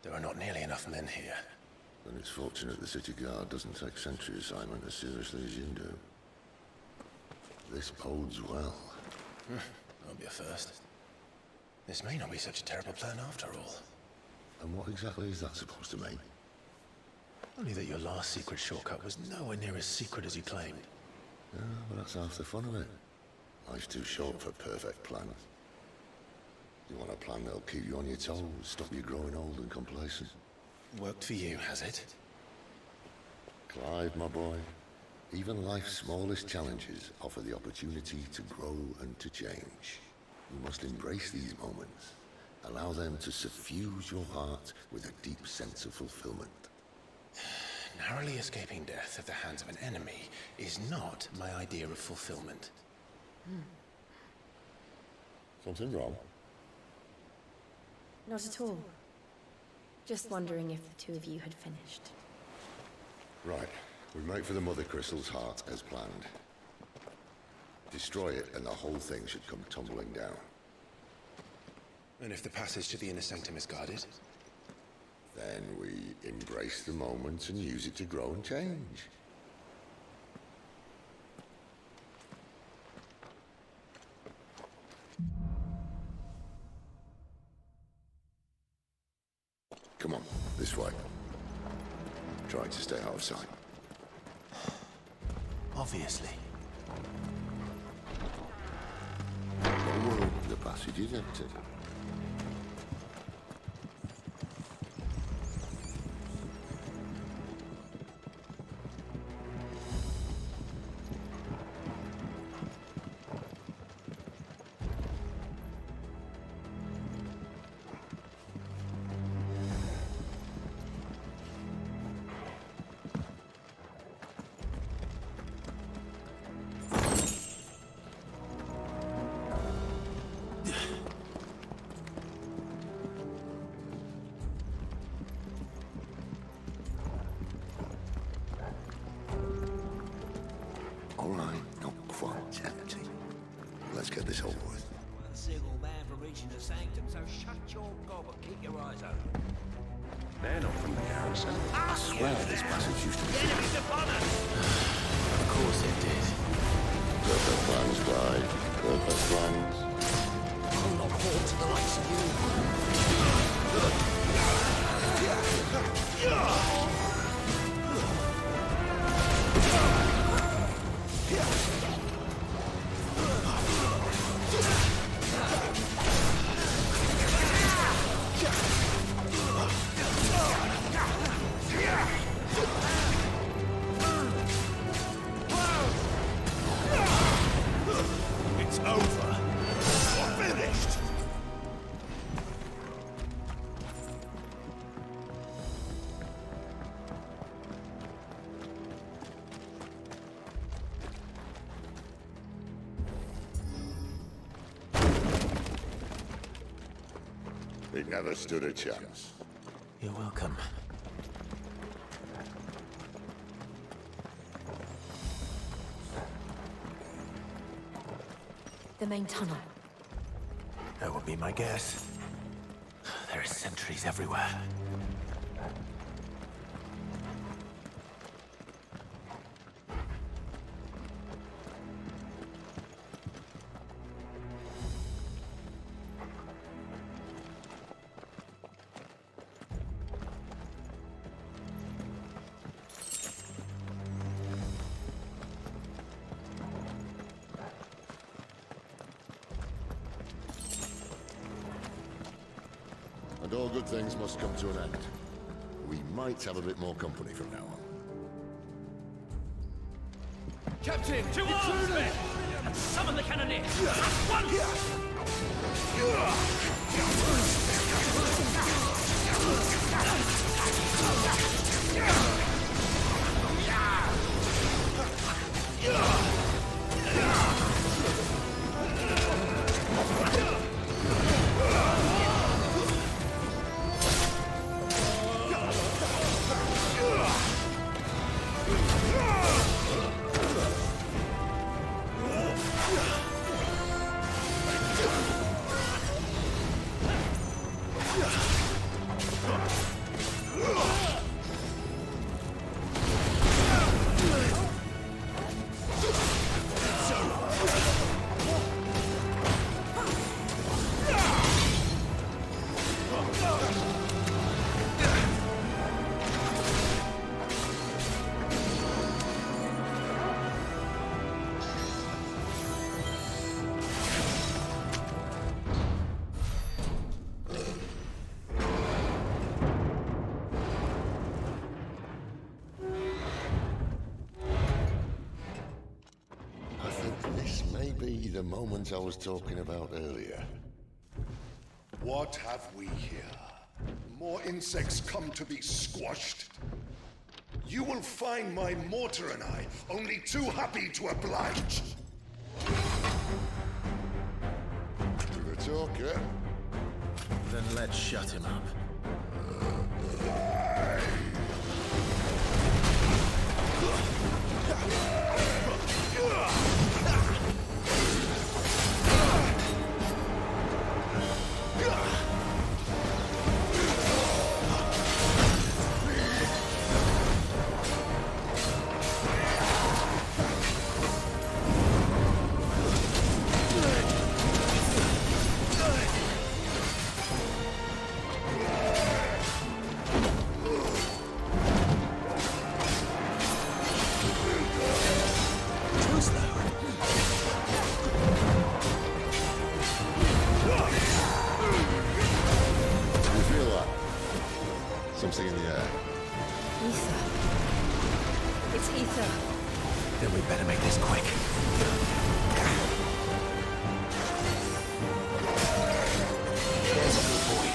There are not nearly enough men here. Then it's fortunate the city guard doesn't take sentry assignment as seriously as you do. This bodes well. Won't be a first. This may not be such a terrible plan after all. And what exactly is that supposed to mean? Only that your last secret shortcut was nowhere near as secret as you claimed. Yeah, but that's half the fun of it. Life's too short for perfect plans. You want a plan that'll keep you on your toes, stop you growing old and complacent. Worked for you, has it? Clive, my boy, even life's smallest challenges offer the opportunity to grow and to change. You must embrace these moments. Allow them to suffuse your heart with a deep sense of fulfillment. Narrowly escaping death at the hands of an enemy is not my idea of fulfillment. Something wrong? Not at all. Just wondering if the two of you had finished. Right. We make for the Mother Crystal's heart as planned. Destroy it and the whole thing should come tumbling down. And if the passage to the inner sanctum is guarded? Then we embrace the moment and use it to grow and change. Come on, this way. Try to stay out of sight. Obviously. No word, the passage is empty. Let's get this over with. One single man from reaching the sanctum, so shut your gob and keep your eyes open. They're not from the garrison. I swear this passage used to be... The enemy's upon us! Of course it did. Perfect plans, Clyde. Perfect plans. I'll not fall to the likes of you. It never stood a chance. You're welcome. The main tunnel. That would be my guess. There are sentries everywhere. And all good things must come to an end. We might have a bit more company from now on. Captain! To arms, men! And summon the cannoneers! At once! The moment I was talking about earlier. What have we here? More insects come to be squashed? You will find my mortar and I only too happy to oblige. With a talk, eh? Then let's shut him up. Something in the air. Ether. It's ether. Then we better make this quick. There's a good boy.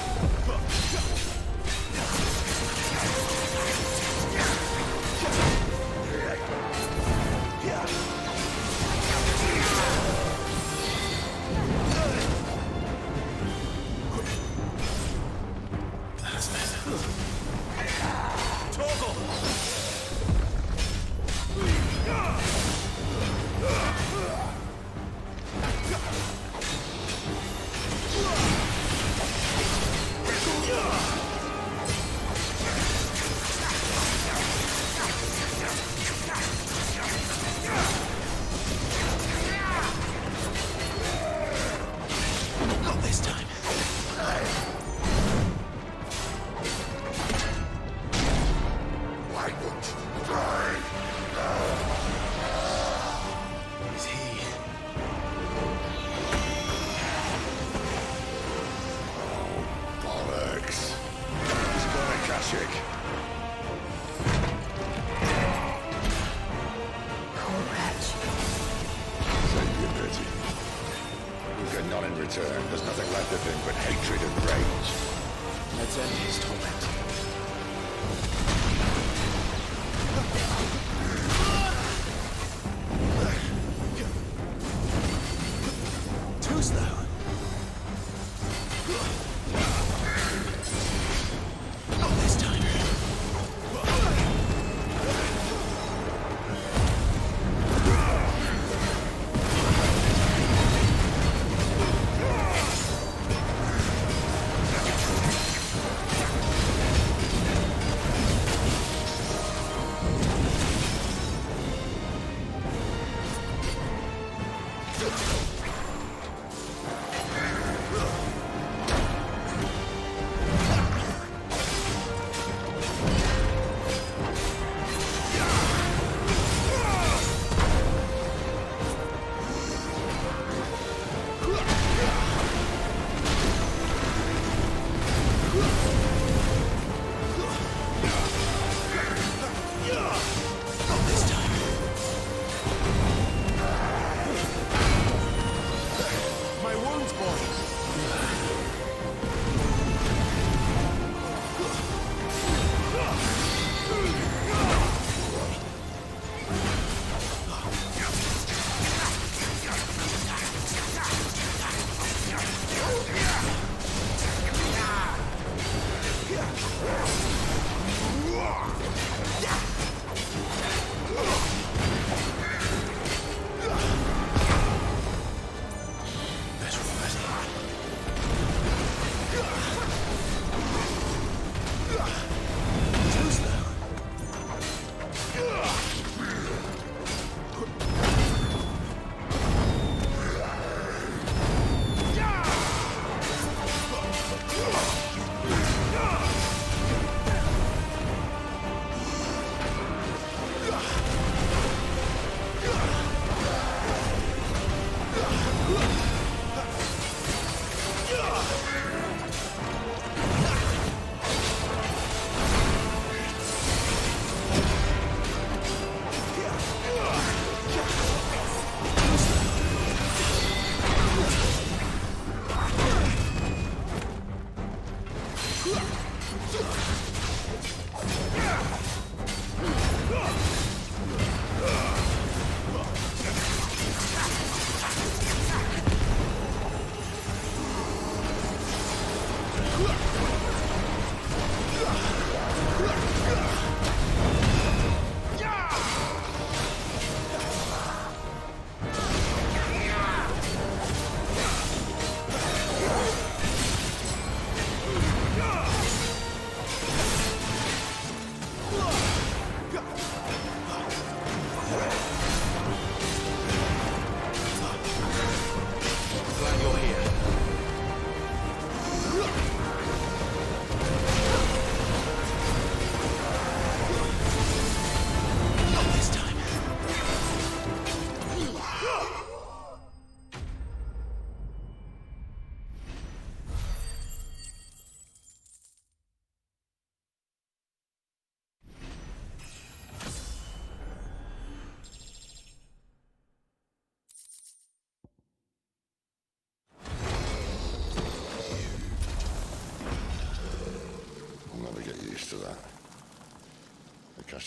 There's nothing left of him but hatred and rage. Let's end his torment. Too slow.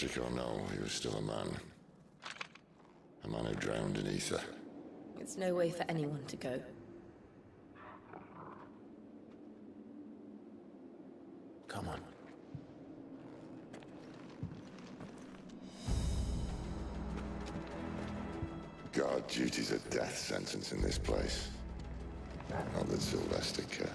Heretic or no, he was still a man. A man who drowned in ether. It's no way for anyone to go. Come on. Guard duty's a death sentence in this place. Not that Sylvester cares.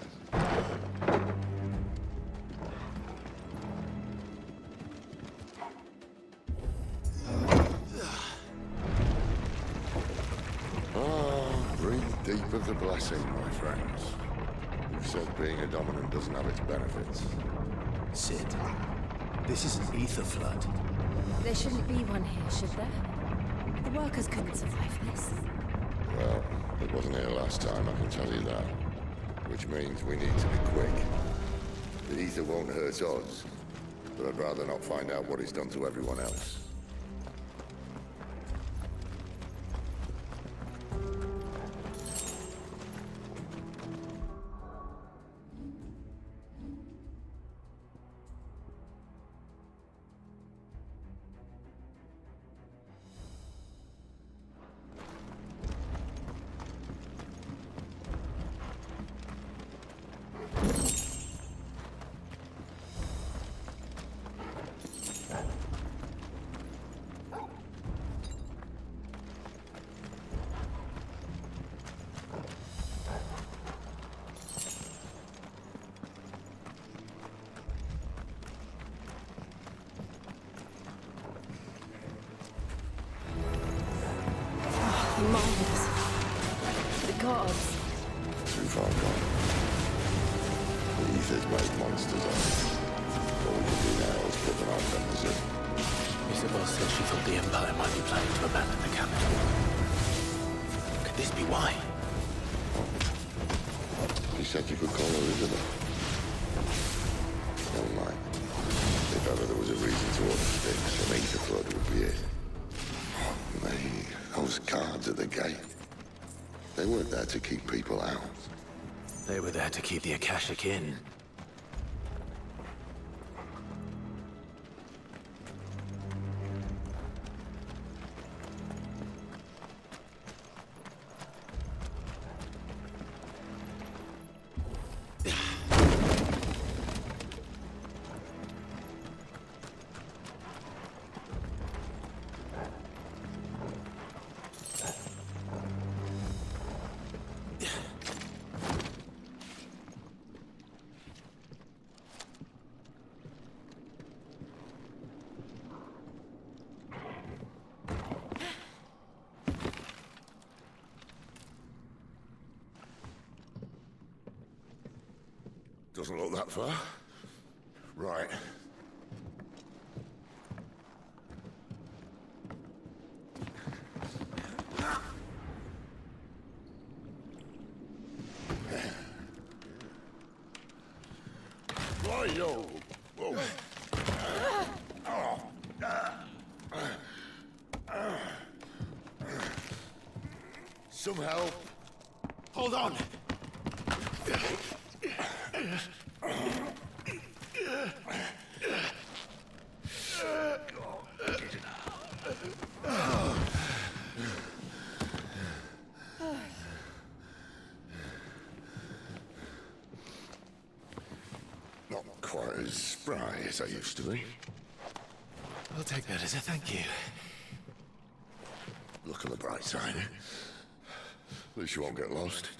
Breathe deep of the blessing, my friends. You've said being a dominant doesn't have its benefits. Sid, this is an ether flood. There shouldn't be one here, should there? The workers couldn't survive this. Well, it wasn't here last time, I can tell you that. Which means we need to be quick. The ether won't hurt us, but I'd rather not find out what it's done to everyone else. Miners. The gods. Too far gone. The ether's made monsters of it. All we can do now is put them out of position. Isabel said she thought the Empire might be planning to abandon the capital. Could this be why? She said you could call her Isabel. Never mind. If ever there was a reason to order sticks, an ether flood would be it. Those guards at the gate. They weren't there to keep people out. They were there to keep the Akashic in. Doesn't look that far. Right. Why-yo! Whoa. Some help. Hold on. Not quite as spry as I used to be. I'll take that as a thank you. Look on the bright side. At least you won't get lost.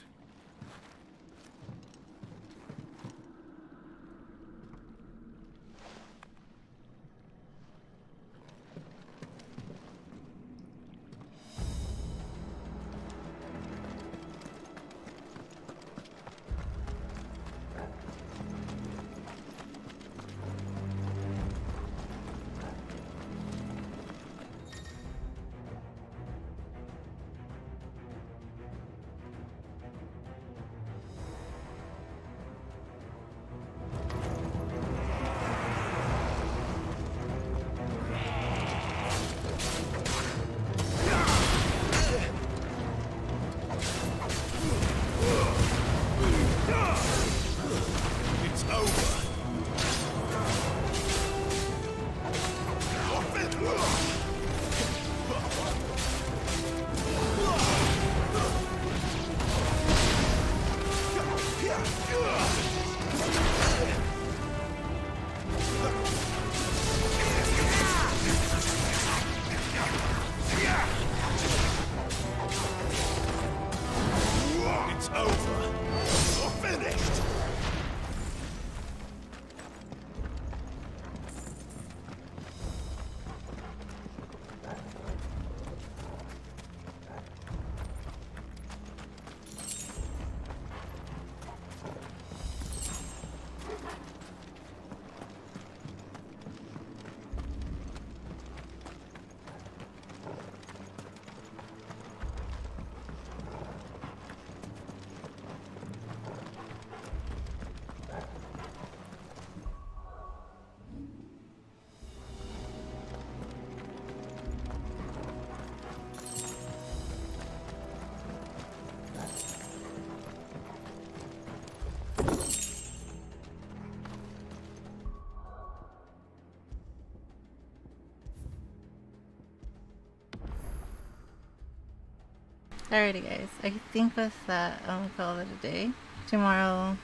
Alrighty guys, I think with that I'm gonna call it a day. Tomorrow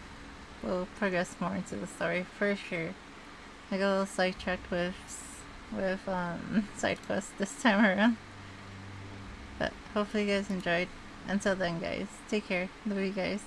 we'll progress more into the story for sure. I got a little sidetracked with side quests this time around. But hopefully you guys enjoyed. Until then guys, take care. Love you guys.